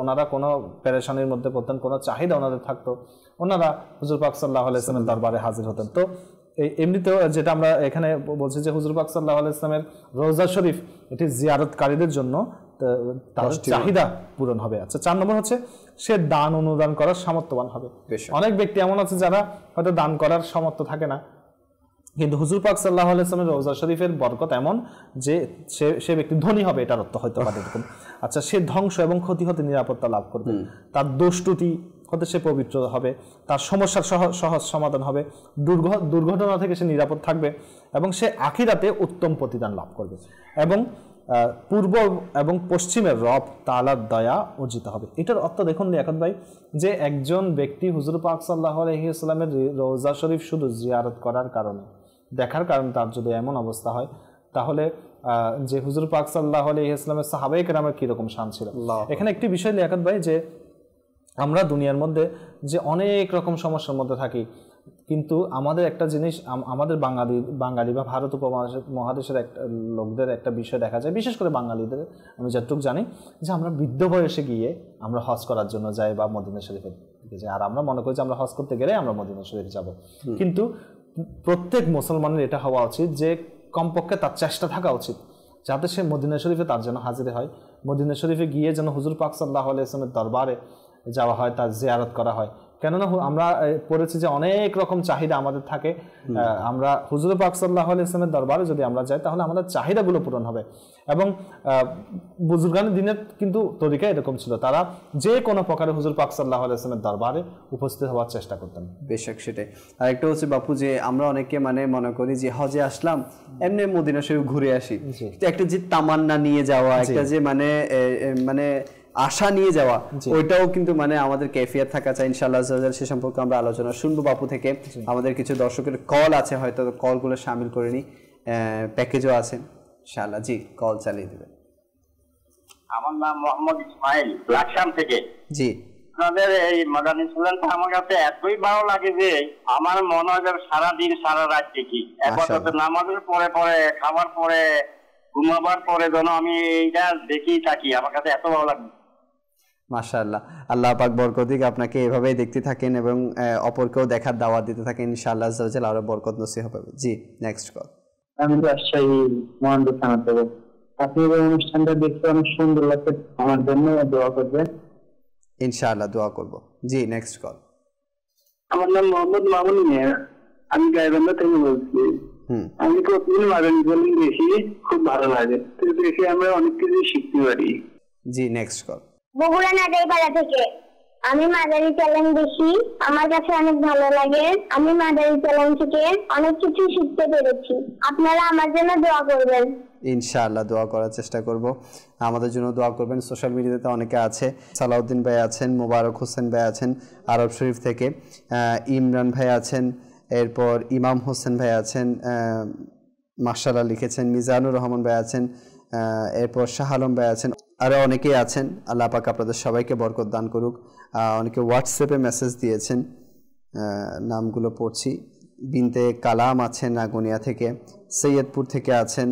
ওনারা কোনো পেরেশানির মধ্যে পড়তেন, কোনো চাহিদা ওনাদের থাকতো, ওনারা হুজুর পাক সাল্লাল্লাহু আলাইহি ওয়াসাল্লামের দরবারে হাজির হতেন। তো এমনিতেও যেটা আমরা এখানে বলছি যে হুজুর পাক সাল্লাল্লাহু আলাইহি ওয়াসাল্লামের রওজা শরীফ এটি জিয়ারতকারীদের জন্য তার চাহিদা পূরণ হবে। আচ্ছা, 4 নম্বর হচ্ছে সে দান অনুদান করার সামর্থ্যবান হবে। অনেক ব্যক্তি এমন আছে যারা হয়তো দান করার সামর্থ্য থাকে না, কিন্তু হুজুর পাক সাল্লাল্লাহু আলাইহি ওয়াসাল্লামের রওজা শরীফের বরকত এমন যে সে ব্যক্তি ধনী হবে, এটার অর্থ হয়তো পারে এরকম। আচ্ছা, সে ধ্বংস এবং ক্ষতি হতে নিরাপত্তা লাভ করবে, তার দোষ ত্রুটি হতে সে পবিত্র হবে, তার সমস্যার সহজ সমাধান হবে, দুর্ঘটনা থেকে সে নিরাপদ থাকবে এবং সে আখিরাতে উত্তম প্রতিদান লাভ করবে এবং পূর্ব এবং পশ্চিমের রব তাআলার দয়া অর্জিত হবে। এটার অর্থ দেখুন লিয়াকত ভাই, যে একজন ব্যক্তি হুজুর পাক সাল্লাল্লাহু আলাইহি ওয়াসাল্লামের রওজা শরীফ শুধু জিয়ারত করার কারণে, দেখার কারণে তার যদি এমন অবস্থা হয়, তাহলে যে হুজুর পাক সাল্লাল্লাহু আলাইহি ওয়াসাল্লামের সাহাবায়ে কেরামের কিরকম শান ছিল। এখানে একটি বিষয় লিয়াকত ভাই, যে আমরা দুনিয়ার মধ্যে যে অনেক রকম সমস্যার মধ্যে থাকি, কিন্তু আমাদের একটা জিনিস, আমাদের বাঙালি বা ভারত উপমহাদেশের একটা লোকদের একটা বিষয় দেখা যায়, বিশেষ করে বাঙালিদের আমি যতটুকু জানি, যে আমরা বৃদ্ধ বয়সে গিয়ে আমরা হজ করার জন্য যাই বা মদিনা শরীফের দিকে যাই, আর আমরা মনে করি যে আমরা হজ করতে গেলে আমরা মদিনা শরীফ যাব। কিন্তু প্রত্যেক মুসলমানের এটা হওয়া উচিত যে কমপক্ষে তার চেষ্টা থাকা উচিত যাতে সে মদিনা শরীফে তার যেন হাজির হয়, মদিনা শরীফে গিয়ে যেন হুজুর পাক সাল্লাল্লাহু আলাইহি ওয়াসাল্লামের দরবারে যাওয়া হয়, তার জিয়ারত করা হয়। কেননা আমরা পড়েছি যে অনেক রকম চাহিদা আমাদের থাকে, আমরা হুজুর পাক সাল্লাল্লাহু আলাইহি ওয়াসাল্লামের দরবারে যদি আমরা যাই তাহলে আমাদের চাহিদাগুলো পূরণ হবে। এবং বুজুর্গানের দিনের কিন্তু তরিকা এরকম ছিল, তারা যে কোনো প্রকারে হুজুর পাক সাল্লাল্লাহু আলাইহি ওয়াসাল্লামের দরবারে উপস্থিত হওয়ার চেষ্টা করতেন। বেশক সেটাই। আর একটা হচ্ছে বাপু, যে আমরা অনেকে মনে করি যে হজে আসলাম এমনি মদিনা শরীফ ঘুরে আসি, একটা যে তামান্না নিয়ে যাওয়া, একটা যে মানে আশা নিয়ে যাওয়া, ওইটাও কিন্তু আমাদের ক্যাফিয়াত থাকা চাই ইনশাআল্লাহ। সে সম্পর্কে আমরা আলোচনা শুনবো বাপু থেকে। আমাদের কিছু দর্শকের কল আছে, হয়তো কলগুলো শামিল করে নি, প্যাকেজও আছে ইনশাআল্লাহ। জি, কল চালিয়ে দেবেন। আমার নাম মোহাম্মদ ইসমাইল, লাকসাম থেকে। জি, আপনাদের এই মাদানী সুলানটা আমার কাছে এতই ভালো লাগে যে আমার মনে হয় সারাদিন সারা রাত দেখি, নামাজের পরে পরে, খাবার পরে, ঘুমাবার পরে যেন আমি এইটা দেখি থাকি, আমার কাছে এত ভালো লাগে। মাশাআল্লাহ, আল্লাহ পাক বরকত দিক, আপনাকে এভাবেই দেখতে থাকেন এবং অপরকেও দেখার দাওয়াত দিতে থাকেন, ইনশাআল্লাহ আজ্জা ওয়া জাল আরো বরকত নসিব হবে। জি নেক্সট কল। আমি রাজশাহী মহানগর থানা থেকে। আপনি এই অনুষ্ঠানটা দেখতে অনেক সুন্দর লাগছে, আমার জন্য দোয়া করবেন। ইনশাআল্লাহ দোয়া করব। জি নেক্সট কল। আমার নাম মোহাম্মদ মামুন মিয়া, আমি গাইবান্ধা থেকে বলছি। আমি প্রতিদিন মাদানী চ্যানেল দেখি, খুব ভালো লাগে, দেখে আমরা অনেক কিছু শিখতে পারি। জি নেক্সট কল। বগুড়া নাটাইপাড়া থেকে। আমি মাদানী চ্যানেল দেখি, আমার কাছে অনেক ভালো লাগে। আমি মাদানী চ্যানেল থেকে অনেক কিছু শিখতে পেরেছি। আপনারা আমার জন্য দোয়া করবেন। ইনশাআল্লাহ দোয়া করার চেষ্টা করব, আমাদের জন্য দোয়া করবেন। সোশ্যাল মিডিয়াতে অনেকে আছে, সালাউদ্দিন ভাই আছেন, মোবারক হোসেন ভাই আছেন আরব শরীফ থেকে, ইমরান ভাই আছেন, এরপর ইমাম হোসেন ভাই আছেন, মাশাআল্লাহ লিখেছেন, মিজানুর রহমান ভাই আছেন, এরপর শাহ আলম ভাই আছেন, আরও অনেকেই আছেন। আল্লাহ পাক আপনাদের সবাইকে বরকত দান করুক। অনেকে হোয়াটসঅ্যাপে মেসেজ দিয়েছেন, নামগুলো পড়ছি। বিনতে কালাম আছেন নাগুনিয়া থেকে, সৈয়দপুর থেকে আছেন,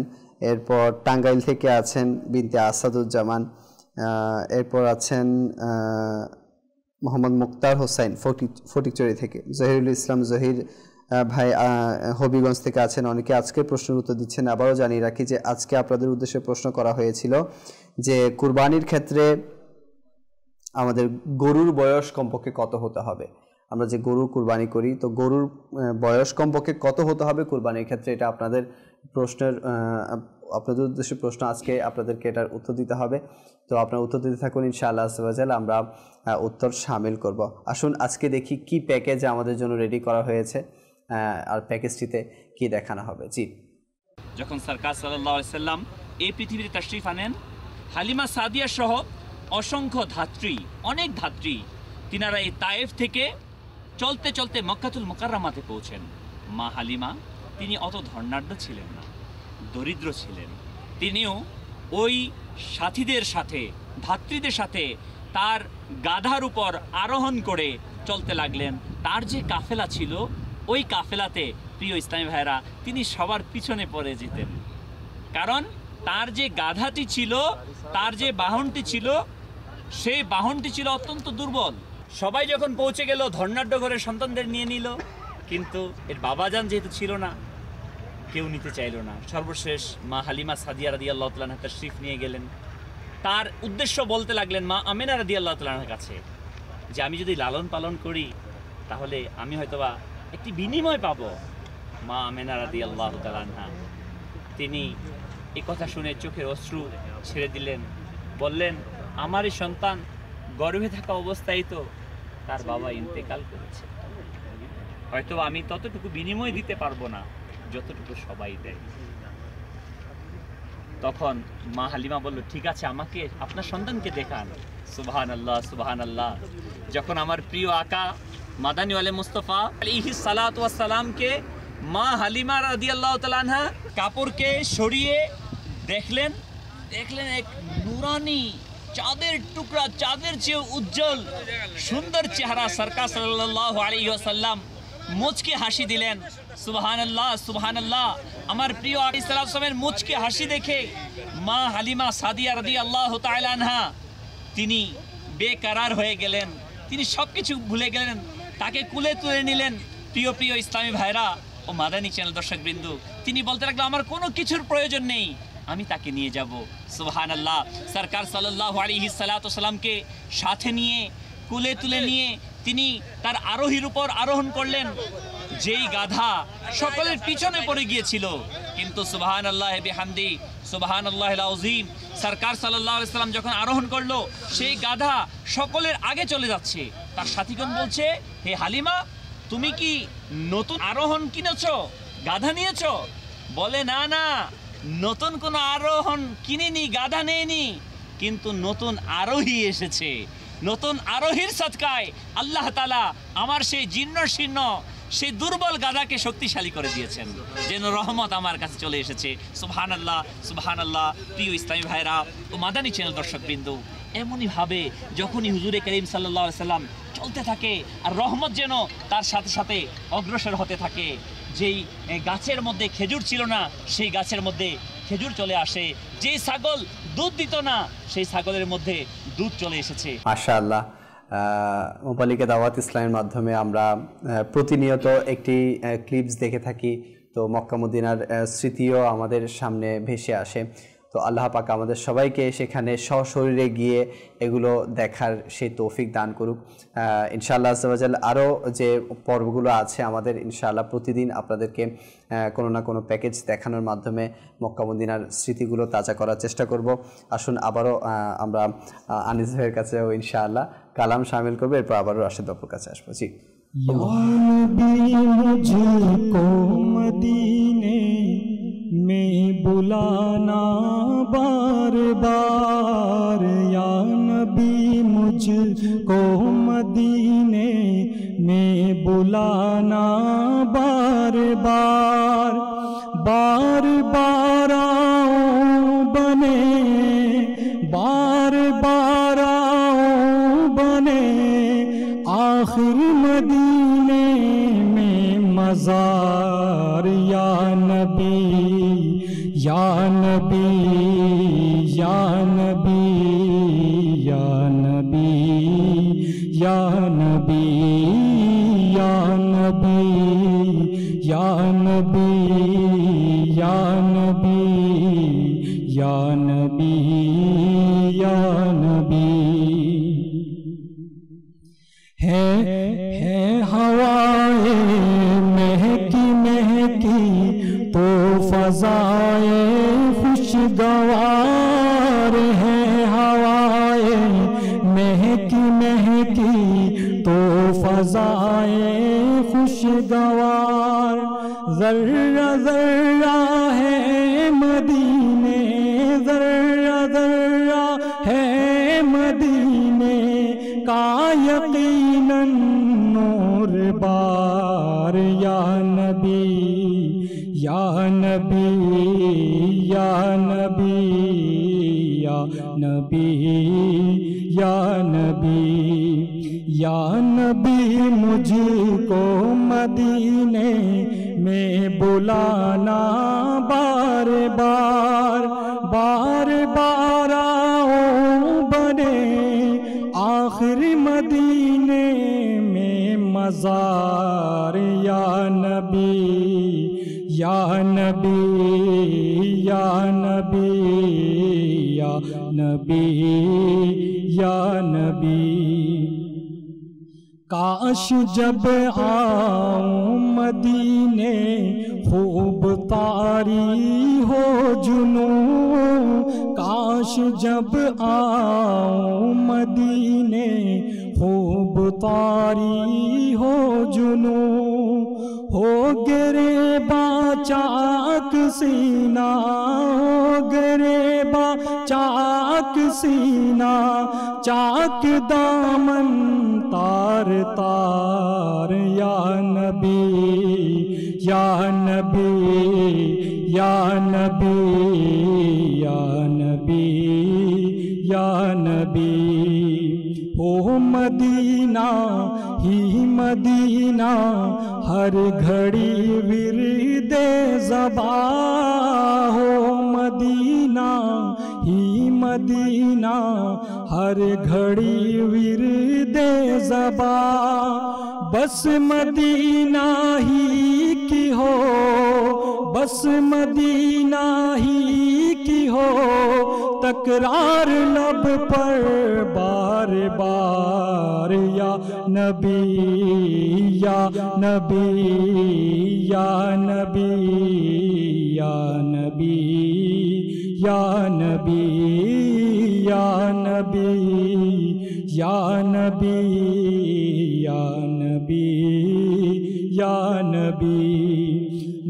এরপর টাঙ্গাইল থেকে আছেন বিনতে আসাদুজ্জামান, এরপর আছেন মোহাম্মদ মুক্তার হোসেন ফটিকচুরি থেকে, জহিরুল ইসলাম জহির ভাই হবিগঞ্জ থেকে আছেন। অনেকে আজকে প্রশ্নের উত্তর দিচ্ছেন। আবারও জানিয়ে রাখি যে আজকে আপনাদের উদ্দেশ্যে প্রশ্ন করা হয়েছিল যে কুরবানির ক্ষেত্রে আমাদের গরুর বয়স কমপক্ষে কত হতে হবে। আমরা যে গরু কুরবানি করি, তো গরুর বয়স কমপক্ষে কত হতে হবে কুরবানির ক্ষেত্রে, এটা আপনাদের প্রশ্নের আপনাদের উদ্দেশ্যে প্রশ্ন। আজকে আপনাদেরকে এটার উত্তর দিতে হবে, তো আপনারা উত্তর দিতে থাকুন, ইনশাআল্লাহ আজওয়াজাল আমরা উত্তর শামিল করব। আসুন আজকে দেখি কি প্যাকেজ আমাদের জন্য রেডি করা হয়েছে আর প্যাকেজটিতে কি দেখানো হবে। জি, যখন সরকার সাল্লাল্লাহু আলাইহি সাল্লাম এই পৃথিবীতে তাশরিফ আনেন, হালিমা সাদিয়া সহ অসংখ্য ধাত্রী, অনেক ধাত্রী, তিনারা এই তায়েফ থেকে চলতে চলতে মক্কাতুল মুকাররমাতে পৌঁছেন। মা হালিমা তিনি অত ধর্নাঢ্য ছিলেন না, দরিদ্র ছিলেন। তিনিও ওই সাথীদের সাথে, ধাত্রীদের সাথে তার গাধার উপর আরোহণ করে চলতে লাগলেন। তার যে কাফেলা ছিল, ওই কাফেলাতে প্রিয় ইসলামী ভাইরা তিনি সবার পিছনে পড়ে যেতেন, কারণ তার যে গাধাটি ছিল, তার যে বাহনটি ছিল, সেই বাহনটি ছিল অত্যন্ত দুর্বল। সবাই যখন পৌঁছে গেল, ধর্নাঢ্য করে সন্তানদের নিয়ে নিল, কিন্তু এর বাবাজান যেহেতু ছিল না, কেউ নিতে চাইল না। সর্বশেষ মা হালিমা সাদিয়া রাদিয়াল্লাহু তাআলা আনহা তাশরিফ নিয়ে গেলেন। তার উদ্দেশ্য বলতে লাগলেন মা আমেনা রাদিয়াল্লাহু তাআলা আনহার কাছে যে আমি যদি লালন পালন করি তাহলে আমি হয়তোবা একটি বিনিময় পাবো। মা আমেনা রাদিয়াল্লাহু তাআলা আনহা তিনি এই কথা শুনে চোখের অশ্রু ছেড়ে দিলেন, বললেন আমার এই সন্তান গর্ভে থাকা অবস্থায় তো তার বাবা ইন্তেকাল করেছে, হয়তো আমি ততটুকু বিনিময় দিতে পারবো না যতটুকু সবাই দেয়। তখন মা হালিমা বলল, ঠিক আছে, আমাকে আপনার সন্তানকে দেখান। সুবহানাল্লাহ, সুবহানাল্লাহ। যখন আমার প্রিয় আকা মাদানী ওয়ালে মুস্তাফা আলাইহিস সালাতু ওয়াস সালামকে মা হালিমা রাদিয়াল্লাহু তাআলা আনহা কাপড়কে সরিয়ে দেখলেন এক নুরানি চাঁদের টুকরা, চাঁদের চেয়ে উজ্জ্বল সুন্দর চেহারা সরকার সাল্লাল্লাহু আলাইহি ওয়াসাল্লাম মুচকে হাসি দিলেন। সুবহানাল্লাহ, সুবহানাল্লাহ। আমার প্রিয় আলাইহিস সালামের মুচকে হাসি দেখে মা হালিমা সাদিয়া রাদিয়াল্লাহু তাআলা আনহা তিনি বেকরার হয়ে গেলেন, তিনি সবকিছু ভুলে গেলেন, তাকে কুলে তুলে নিলেন। প্রিয় প্রিয় ইসলামী ভাইরা ও মাদানী চ্যানেল দর্শকবৃন্দ, তিনি বলতে লাগলেন আমার কোনো কিছুর প্রয়োজন নেই, আমি তাকে নিয়ে যাব। সুবহানাল্লাহ। সরকার সাল্লাল্লাহু আলাইহি সাল্লামকে সাথে নিয়ে কুলে তুলে নিয়ে তিনি তার আরোহীর উপর আরোহণ করলেন, যেই গাধা সকলের পিছনে পড়ে গিয়েছিল, কিন্তু সুবহানাল্লাহ বিহামদি, সুবহানাল্লাহিল আযীম, সরকার সাল্লাল্লাহু আলাইহি সাল্লাম যখন আরোহণ করলো, সেই গাধা সকলের আগে চলে যাচ্ছে। তার সাথীগণ বলছে, হে হালিমা, তুমি কি নতুন আরোহণ কিনেছো, গাধা নিয়েছো? বলে, না না, নতুন কোনো আরোহণ কিনিনি, গাধা নেয়নি, কিন্তু নতুন আরোহী এসেছে। নতুন আরোহীর সদকায় আল্লাহ তাআলা আমার সেই জীর্ণ শীর্ণ, সেই দুর্বল গাধাকে শক্তিশালী করে দিয়েছেন, যেন রহমত আমার কাছে চলে এসেছে। সুবহানাল্লাহ, সুবহানাল্লাহ। প্রিয় ইসলামী ভাইরা ও মাদানী চ্যানেল দর্শকবৃন্দ, এমনই ভাবে যখনই হুজুরে করিম সাল্লাল্লাহু আলাইহি সাল্লাম চলতে থাকে আর রহমত যেন তার সাথে সাথে অগ্রসর হতে থাকে। যেই গাছের মধ্যে খেজুর ছিল না, সেই গাছের মধ্যে খেজুর চলে আসে, যে ছাগল দুধ দিত না সেই ছাগলের মধ্যে দুধ চলে এসেছে। মাশাআল্লাহ, মোবালিকা দাওয়াত ইসলামের মাধ্যমে আমরা প্রতিনিয়ত একটি ক্লিপস দেখে থাকি, তো মক্কা মদিনার স্মৃতিও আমাদের সামনে ভেসে আসে। তো আল্লাহ পাক আমাদের সবাইকে সেখানে সশরীরে গিয়ে এগুলো দেখার সেই তৌফিক দান করুক ইনশাআল্লাহ আজ্জা ওয়া জাল। আরও যে পর্বগুলো আছে আমাদের, ইনশাআল্লাহ প্রতিদিন আপনাদেরকে কোনো না কোনো প্যাকেজ দেখানোর মাধ্যমে মক্কা মদিনার স্মৃতিগুলো তাজা করার চেষ্টা করব। আসুন আবারও আমরা আনিস ভাইয়ের কাছেও ইনশাআল্লাহ কালাম শামিল করবো, এরপর আবারও রাশেদ বাবুর কাছে আসবো। জি। में बुलाना बार बार, या नबी मुझको मदीने में बुलाना बार बार। बार बार आओ बने, बार बार आओ बने, आखिर मदीने में मज़ार। या नबी या नबी या नबी या नबी या नबी या नबी या नबी या नबी या नबी या नबी। है हवाए महकी महकी तो फज़ाए खुशगवार है, हवाए महकी महकी तो फज़ाए खुशगवार। ज़र्रा ज़र्रा है मदीने, ज़र्रा ज़र्रा है मदीने का यकीनन नूर बार। या नबी या नबी या नबी या नबी या नबी या नबी मुझको मदीने में बुलाना बार बार। बार बार आओ बने, आखिर मदीने में मज़ार। या नबी या नबी या नबी या नबी या नबी। काश जब आऊं मदीने खूब तारी हो जुनू, काश जब आऊं मदीने खूब तारी हो जुनू। हो गिरे चाक सीना, हो गिरे चाक सीना, चाक दामन तार तार। या नबी या नबी या नबी या नबी या नबी। हो मदीना ही मदीना हर घड़ी विरदे ज़बा, हो मदीना ही मदीना हर घड़ी विरदे ज़बा। बस मदीना ही की हो, बस मदीना ही की हो, तकरार लब पर बार बार। या नबी या नबी या नबी या नबी या नबी या नबी या नबी या नबी या नबी।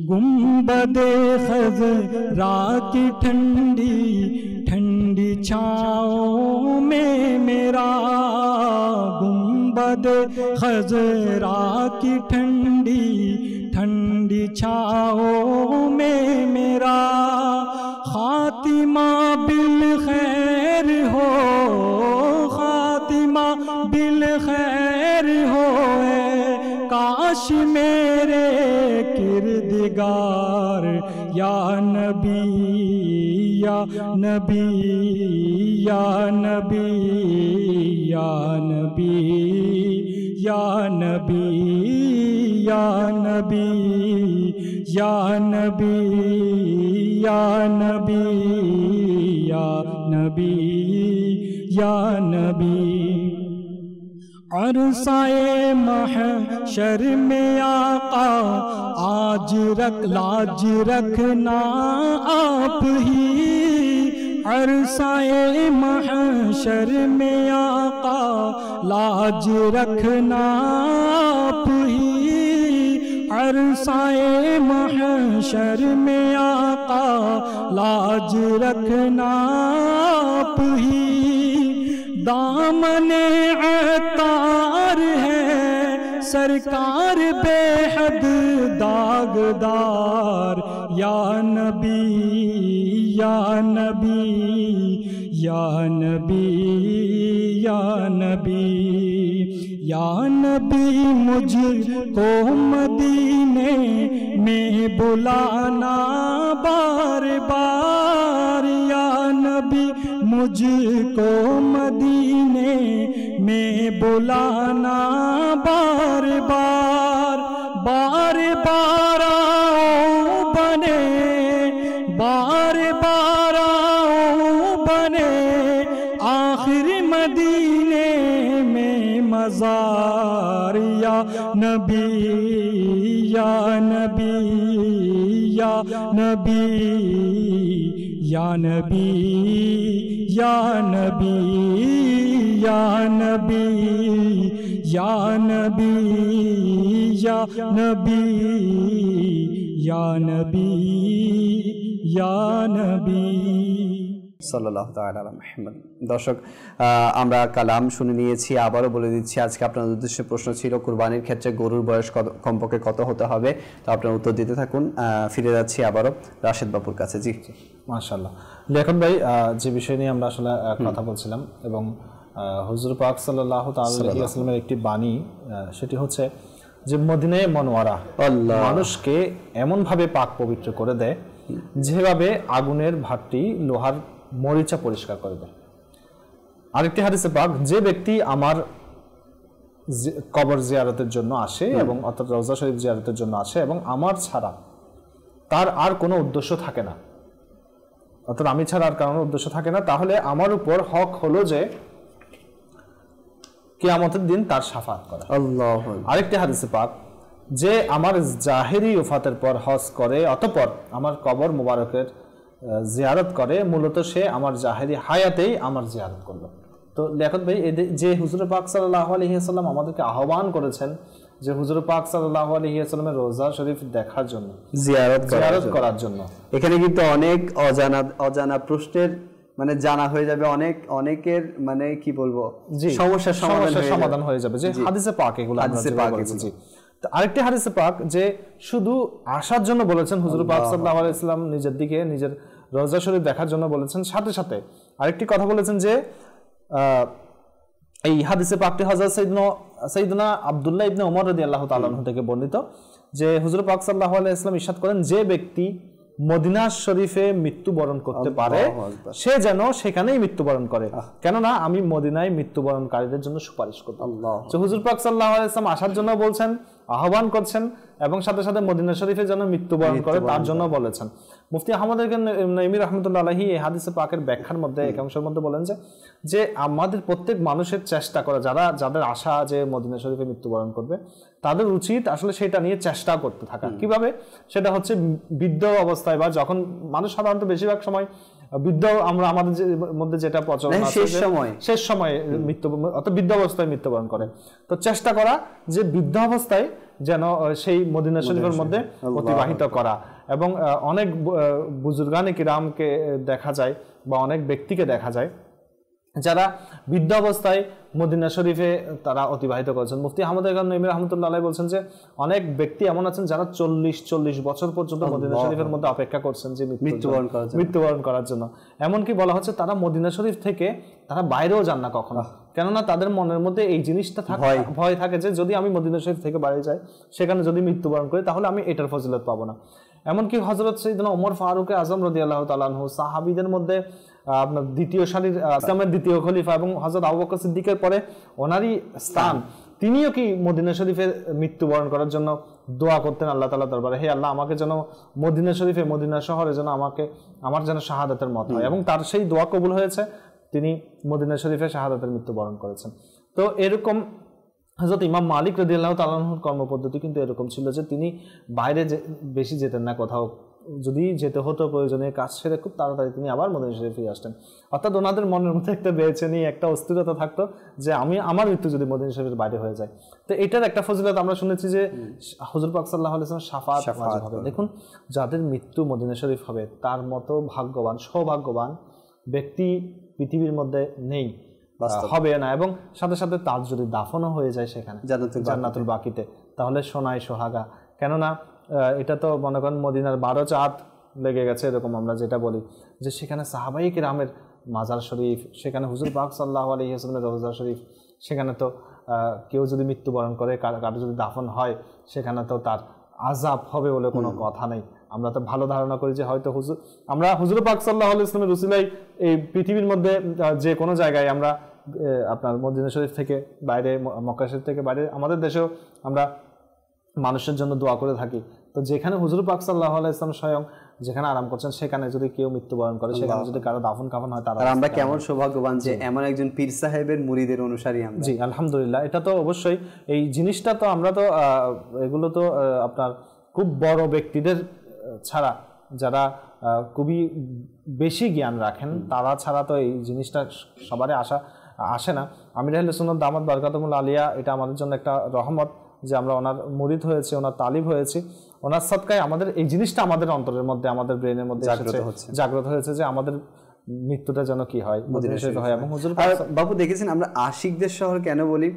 गुंबदे खज़रा की ठंडी ठंडी छाँव में मेरा, गुंबद खज़रा की ठंडी ठंडी छाँव में मेरा। खातिमा बिल खैर हो, खातिमा बिल खैर हो, काश मेरे किरदगार। या नबी या नबी या नबी या नबी या नबी या नबी या नबी या नबी या नबी या नबी अरसाए महशर में आका आज लाज रखना आप ही अरसाए महशर में आका लाज रखना आप ही अरसाए महशर में आका लाज रखना आप ही दामने अतार है सरकार बेहद दागदार या नबी या नबी या नबी या नबी या नबी मुझको मदीने में बुलाना बार बार या नबी मुझको मदीने में बुलाना बार बार बार बार आओ बने बार बार आओ बने आखिर मदीने में मज़ार या नबी या नबी या नबी या नबी या नबी या नबी या नबी या नबी या नबी या नबी সাল্লাল্লাহু তাআলা আলা মুহাম্মদ। দর্শক, আমরা কালাম শুনে নিয়েছি, আবারও বলে দিচ্ছি আজকে আপনাদের উদ্দেশ্যে প্রশ্ন ছিল কুরবানির ক্ষেত্রে গরুর বয়স কমপক্ষে কত হতে হবে, তো আপনারা উত্তর দিতে থাকুন। ফিরে যাচ্ছি আবারও রাশেদ বাপুর কাছে। জি মাশাআল্লাহ। লেখন ভাই, যে বিষয় নিয়ে আমরা আসলে কথা বলছিলাম এবং হুজুর পাক সাল্লাল্লাহু তাআলা আলাইহি ওয়াসাল্লামের একটি বাণী, সেটি হচ্ছে যে মদিনায়ে মুনাওয়ারা মানুষকে এমন ভাবে পাক পবিত্র করে দেয় যেভাবে আগুনের ভাটি লোহার মরিচা পরিষ্কার করে দেয়। আরেকটি হাদিসে পাক, যে ব্যক্তি আমার কবর জিয়ারতের জন্য আসে এবং অর্থাৎ রওজা শরীফ জিয়ারতের জন্য আসে এবং আমার ছাড়া তার আর কোনো উদ্দেশ্য থাকে না, অর্থাৎ আমি ছাড়া আর কারণ উদ্দেশ্য থাকে না, তাহলে আমার উপর হক হলো যে কিয়ামতের দিন তার শাফাত করা। আল্লাহু আকবার। আরেকটি হাদিসে পাক, যে আমার জাহেরি ওফাতের পর হজ করে অতঃপর আমার কবর মুবারকের জিয়ারত করে, মূলত সে আমার জাহেরি হায়াতেই আমার জিয়ারত করলো। তো লেখক ভাই, যে হুজুর পাক সাল্লাল্লাহু আলাইহি ওয়াসাল্লাম আমাদেরকে আহ্বান করেছেন যে হুজুর পাক সাল্লাল্লাহু আলাইহি ওয়াসাল্লামের রোজা শরীফ দেখার জন্য, জিয়ারত করার জন্য, এখানে কিন্তু অনেক অজানা প্রশ্নের মানে জানা হয়ে যাবে, অনেকের মানে কি বলবো সমস্যার সমাধান হয়ে যাবে, যে হাদিসে পাক এগুলো হাদিসে পাক। জি, আরেকটি হাদিসে পাক যে শুধু আসার জন্য বলেছেন হুজুর পাক সাল্লাল্লাহু আলাইহি ওয়াসাল্লাম, নিজের দিকে নিজের রওজা শরীফ দেখার জন্য বলেছেন, সাথে সাথে আরেকটি কথা বলেছেন যে এই হাদিসে পাকটি হযরত সাইয়েদনা আব্দুল্লাহ ইবনে ওমর রাদিয়াল্লাহু তাআলা আনহু থেকে বর্ণিত, যে হুজুর পাক সাল্লাল্লাহু আলাইহি ওয়াসাল্লাম ইরশাদ করেন, যে ব্যক্তি মদিনা শরীফে মৃত্যুবরণ করতে পারে সে যেন সেখানেই মৃত্যুবরণ করে, কেননা আমি মদিনায় মৃত্যুবরণকারীদের জন্য সুপারিশ করব। তো হুজুর পাক সাল্লাল্লাহু আলাইহি ওয়াসাল্লাম আসার জন্য বলছেন, আহ্বান করছেন এবং সাথে সাথে মদিনা শরীফে যেন মৃত্যুবরণ করে তার জন্য বলেছেন। মুফতি আহমদ নাইমি রাহমাতুল্লাহ আলাইহি এই হাদিসে পাকের ব্যাখ্যার মধ্যে একাংশের মধ্যে বলেন যে আমাদের প্রত্যেক মানুষের চেষ্টা করা, যাদের আশা যে মদিনা শরীফে মৃত্যুবরণ করবে, তাদের উচিত আসলে সেটা নিয়ে চেষ্টা করতে থাকা। কিভাবে? সেটা হচ্ছে বৃদ্ধ অবস্থায় বা যখন মানুষ সাধারণত বেশিরভাগ সময় বৃদ্ধ, আমরা আমাদের মধ্যে যেটা প্রচলন আছে শেষ সময়ে অর্থাৎ বৃদ্ধ অবস্থায় মৃত্যুবরণ করে, তো চেষ্টা করা যে বৃদ্ধ অবস্থায় যেন সেই মদিনা শরীফের মধ্যে অতিবাহিত করা। এবং অনেক বুজুর্গানে কিরামকে দেখা যায় বা অনেক ব্যক্তিকে দেখা যায় যারা বৃদ্ধ অবস্থায় মদিনা শরীফে তারা অতিবাহিত করেছেন। মুফতি আহমদ নাইমি রাহমাতুল্লাহ আলাইহি বলছেন যে অনেক ব্যক্তি এমন আছেন যারা 40 বছর পর্যন্ত মদিনা শরীফের মধ্যে অপেক্ষা করছেন যে মৃত্যুবরণ করার জন্য। এমনকি বলা হচ্ছে তারা মদিনা শরীফ থেকে তারা বাইরেও যান না কখনো, কেননা তাদের মনের মধ্যে এই জিনিসটা ভয় থাকে যে যদি আমি মদিনা শরীফ থেকে বাইরে যাই, সেখানে যদি মৃত্যুবরণ করি তাহলে আমি এটার ফজিলত পাবো না। এমনকি হযরত সাইয়েদনা ওমর ফারুক আজম রাদিয়াল্লাহু তাআলা আনহু সাহাবীদের মধ্যে আপনার দ্বিতীয় সারির ইসলামের দ্বিতীয় খলিফা এবং হযরত আবু বকর সিদ্দিকের পরে ওনারই স্থান, তিনিও কি মদিনা শরীফের মৃত্যুবরণ করার জন্য দোয়া করতেন আল্লাহ তাআলার দরবারে, হে আল্লাহ আমাকে যেন মদিনা শরীফে, মদিনা শহরে যেন আমার যেন শাহাদাতের মত হয়, এবং তার সেই দোয়া কবুল হয়েছে, তিনি মদিনা শরীফে শাহাদাতের মৃত্যুবরণ করেছেন। তো এরকম হযরত ইমাম মালিক রাদিয়াল্লাহু তাআলা আনহুর কর্মপদ্ধতি কিন্তু এরকম ছিল যে তিনি বাইরে বেশি যেতেন না কোথাও, যদি যেতে হতো প্রয়োজনীয় কাজ সেরে খুব তাড়াতাড়ি তিনি আবার মদিনা শরীফে ফিরে আসতেন। অর্থাৎ ওনাদের মনের মধ্যে একটা বেচেনি, একটা অস্থিরতা থাকতো যে আমার মৃত্যু যদি মদিনা শরীফের বাইরে হয়ে যায়। তো এটার একটা ফজিলত আমরা শুনেছি যে হুজুর পাক সাল্লাল্লাহু আলাইহি ওয়াসাল্লাম শাফাআত হবে। দেখুন যাদের মৃত্যু মদিনা শরীফ হবে তার মতো ভাগ্যবান, সৌভাগ্যবান ব্যক্তি পৃথিবীর মধ্যে নেই, হবে না। এবং সাথে সাথে তার যদি দাফনও হয়ে যায় সেখানে জান্নাতুল বাকিতে, তাহলে সোনায় সোহাগা। কেননা এটা তো মনে করেন মদিনার 12 চাঁদ লেগে গেছে, এরকম আমরা যেটা বলি যে সেখানে সাহাবায়ে কিরামের মাজার শরীফ, সেখানে হুজুর পাক সাল্লাল্লাহু আলাইহি ওয়াসাল্লামের রওজা শরীফ, সেখানে তো কেউ যদি মৃত্যুবরণ করে, কারো যদি দাফন হয়, সেখানে তো তার আযাব হবে বলে কোনো কথা নেই। আমরা তো ভালো ধারণা করি যে হয়তো আমরা হুজুর পাক সাল্লাল্লাহু আলাইহি ওয়াসাল্লামের উসিলায় এই পৃথিবীর মধ্যে যে কোনো জায়গায় আমরা আপনার মদিনা শরীফ থেকে বাইরে, মক্কা শরীফ থেকে বাইরে, আমাদের দেশেও আমরা মানুষের জন্য দোয়া করে থাকি। তো যেখানে হুজুর পাক সাল্লাল্লাহু আলাইহি ওয়াসাল্লাম স্বয়ং যেখানে আরাম করছেন, সেখানে যদি কেউ মৃত্যুবরণ করে, সেখানে যদি কারো দাফন কাফন হয়, তারা আমরা কেমন সৌভাগ্যবান যে এমন একজন পীর সাহেবের মুরিদের অনুসারী আমরা। জি আলহামদুলিল্লাহ, এটা তো অবশ্যই এই জিনিসটা তো আমরা তো এগুলো তো আপনার খুব বড় ব্যক্তিদের ছাড়া, যারা খুবই বেশি জ্ঞান রাখেন, তারা ছাড়া তো এই জিনিসটা সবারই আসে না। আমির আহলে সুন্নাত দামাত বারকাতুহুল আলিয়া, এটা আমাদের জন্য একটা রহমত যে আমরা ওনার মুরিদ হয়েছি, ওনার তালিব হয়েছি, ওনার সাদকায় আমাদের এই জিনিসটা আমাদের অন্তরের মধ্যে, আমাদের ব্রেনের মধ্যে জাগ্রত হয়েছে যে আমাদের মৃত্যুটা যেন কি হয় মদিনা শরীফে হয়। এবং হুজুর বাবু দেখেছেন আমরা আশিকদের শহর কেন বলি,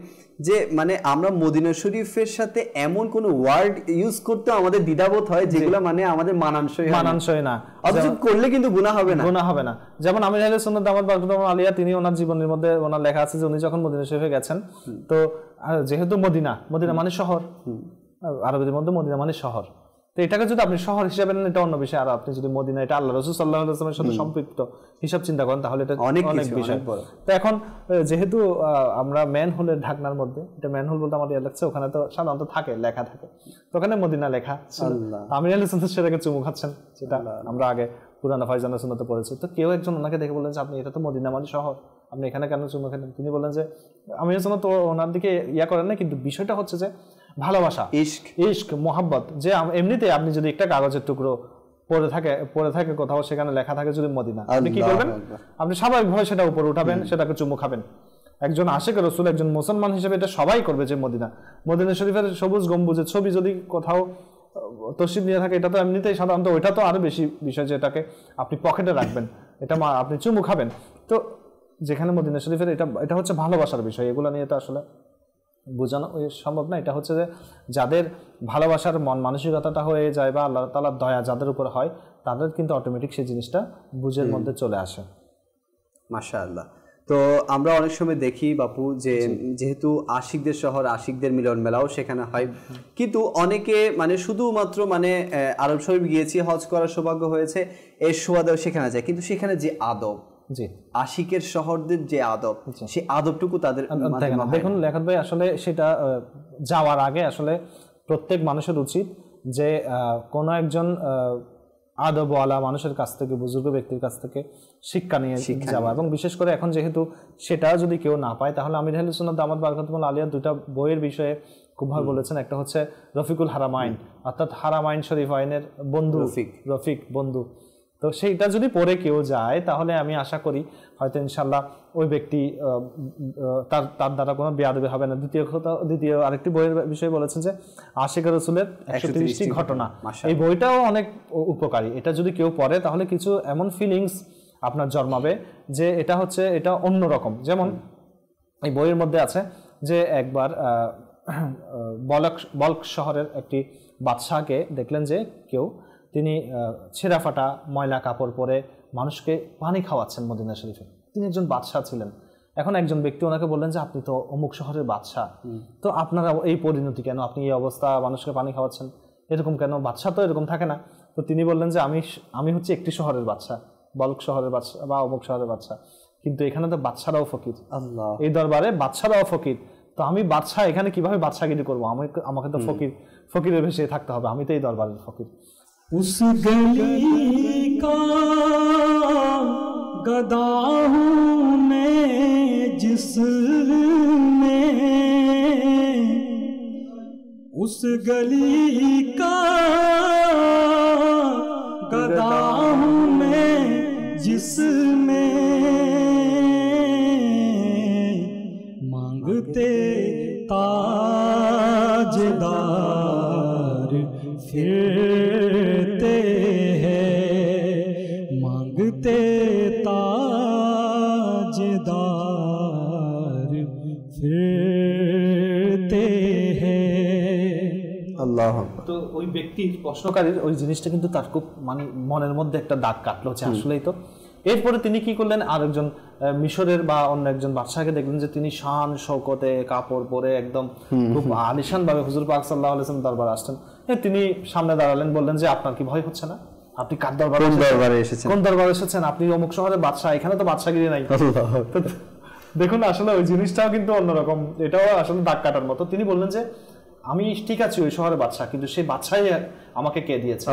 যে মানে আমরা মদিনা শরীফের সাথে এমন কোন ওয়ার্ড ইউজ করতে আমাদের দ্বিধাবোধ হয় যেগুলো মানে আমাদের মানানসই না, অথচ করলে কিন্তু গুনাহ হবে না। যেমন আমির আহলে সুন্নাত দামাত বারকাতুহুল আলিয়া, তিনি ওনার জীবনের মধ্যে ওনার লেখা আছে যে উনি যখন মদিনা শরীফে গেছেন, তো যেহেতু মদিনা মানে শহর, আরবিদের মধ্যে মদিনা মানে শহর, তো এটাকে যদি আপনি শহর হিসাবে নেন এটা অন্য বিষয়, আর আপনি যদি মদিনা এটা আল্লাহ রাসূল সাল্লাল্লাহু আলাইহি ওয়াসাল্লামের সাথে সম্পৃক্ত হিসাব চিন্তা করেন, তাহলে এটা অনেক বিষয়। তো এখন যেহেতু আমরা ম্যানহোলের ঢাকনার মধ্যে, এটা ম্যানহোল বলতে আমাদের লাগছে, ওখানে তো সাধারণত লেখা থাকে, তো ওখানে মদিনা লেখা, আমির আহলে সুন্নাত সেটাকে চুমু খাচ্ছেন, যেটা আমরা আগে পুরানা ফায়জানের সুন্নাতে পড়েছি। তো কেউ একজন ওনাকে দেখে বললেন যে আপনি এটা তো মদিনা মানে শহর, আপনি এখানে কেন চুমু খেলেন? তিনি বললেন যে আমির আহলে সুন্নাত তো ওনার দিকে করেন না, কিন্তু বিষয়টা হচ্ছে যে ভালোবাসা, ইশক, মোহাব্বত, যে এমনিতে আপনি যদি একটা কাগজের টুকরো পড়ে থাকে কোথাও, সেখানে লেখা থাকে যদি মদিনা, আপনি কি করবেন? আপনি স্বাভাবিকভাবে সেটা উপরে উঠাবেন, সেটাকে চুমু খাবেন। একজন আশিক রাসূল, একজন মুসলমান হিসেবে এটা সবাই করবে যে মদিনা শরীফের সবুজ গম্বুজের ছবি যদি কোথাও তসরিফ নিয়ে থাকে, এটা তো এমনিতেই সাধারণত, ওইটা তো আরো বেশি বিষয় যে এটাকে আপনি পকেটে রাখবেন, এটা আপনি চুমু খাবেন। তো যেখানে মদিনা শরীফের এটা হচ্ছে ভালোবাসার বিষয়, এগুলো নিয়ে তো আসলে বোঝানো সম্ভব না। এটা হচ্ছে যে যাদের ভালোবাসার মন মানসিকতাটা হয়ে যায়, বা আল্লাহ তাআলার দয়া যাদের উপর হয়, তাদের কিন্তু অটোমেটিক সেই জিনিসটা বুঝের মধ্যে চলে আসে। মাশাআল্লাহ। তো আমরা অনেক সময় দেখি বাপু যে যেহেতু আশিকদের শহর, আশিকদের মিলন মেলাও সেখানে হয়, কিন্তু অনেকে মানে শুধুমাত্র মানে আরব শরীফ গিয়েছি, হজ করার সৌভাগ্য হয়েছে, এর সুবাদেও সেখানে যায়, কিন্তু সেখানে যে আদব, আশিকের শহরদের যে আদব, সেই আদবটুকু তাদের দেখুন লেখক ভাই, আসলে সেটা যাওয়ার আগে আসলে প্রত্যেক মানুষের উচিত যে কোনো একজন আদবওয়ালা মানুষের কাছ থেকে, বুজুর্গ ব্যক্তির কাছ থেকে শিক্ষা নিয়ে যাওয়া। এবং বিশেষ করে এখন যেহেতু সেটা যদি কেউ না পায়, তাহলে আমির আহলে সুন্নাত দামাত বারকাতুহুল আলিয়া দুইটা বইয়ের বিষয়ে খুব ভালো বলেছেন। একটা হচ্ছে রফিকুল হারামাইন, অর্থাৎ হারামাইন শরীফাইনের বন্ধু, রফিক বন্ধু। তো সেইটা যদি পড়ে কেউ যায়, তাহলে আমি আশা করি হয়তো ইনশাল্লাহ ওই ব্যক্তি তার দ্বারা কোনো বেয়াদবি হবে না। দ্বিতীয় আরেকটি বইয়ের বিষয়ে বলেছেন যে আশিক রাসূলের 130টি ঘটনা, এই বইটাও অনেক উপকারী। এটা যদি কেউ পড়ে তাহলে কিছু এমন ফিলিংস আপনার জন্মাবে যে এটা অন্যরকম। যেমন এই বইয়ের মধ্যে আছে যে একবার বলক শহরের একটি বাদশাহকে দেখলেন যে তিনি ছেঁড়া ফাটা ময়লা কাপড় পরে মানুষকে পানি খাওয়াচ্ছেন মদিনা শরীফে। তিনি একজন বাদশাহ ছিলেন। এখন একজন ব্যক্তি ওনাকে বললেন যে আপনি তো অমুক শহরের বাদশাহ, তো আপনারা এই পরিণতি কেন? আপনি এই অবস্থা, মানুষকে পানি খাওয়াচ্ছেন, এরকম কেন? বাদশাহ তো এরকম থাকে না। তো তিনি বললেন যে আমি হচ্ছে একটি শহরের বাদশা, বলক শহরের বাদশা বা অমুক শহরের বাদশা, কিন্তু এখানে তো বাদশারাও ফকির, আল্লাহ, এই দরবারে বাদশারাও ফকির, তো আমি বাদশা এখানে কিভাবে বাদশাগিরি করবো, আমাকে তো ফকিরের ভেসে থাকতে হবে, আমি তো এই দরবারের ফকির। उस गली का गदा हूँ मैं जिसमें, उस गली का गदा हूँ मैं जिसमें मांगते ताजदार फिरते हैं, मांगते ताजदार फिरते हैं। আল্লাহ। তো ওই ব্যক্তির প্রশ্নকারীর ওই জিনিসটা কিন্তু তার খুব মানে মনের মধ্যে একটা দাগ কাটলো যে আসলেই তো। এরপরে তিনি কি করলেন, আরেকজন মিশরের বা অন্য একজন বাদশাকে দেখলেন যে তিনি শান শৌকতে কাপড় পরে একদম খুব আলিশান ভাবে হুজুর পাক সাল্লাল্লাহু আলাইহি ওয়াসাল্লাম দরবারে আসছেন। তিনি সামনে দাঁড়ালেন, বললেন যে আপনার কি ভয় হচ্ছে না, আপনি কার দরবারে এসেছেন, কোন দরবারে এসেছেন, আপনি অমুক শহরের বাদশা, এখানে তো বাদশাগিরি নাই। দেখুন আসলে ওই জিনিসটাও কিন্তু অন্যরকম, এটাও আসলে দাগ কাটার মতো। তিনি বললেন যে আমি ঠিক আছি ওই শহরের বাদশা, কিন্তু সেই বাদশাই আমাকে কে দিয়েছে,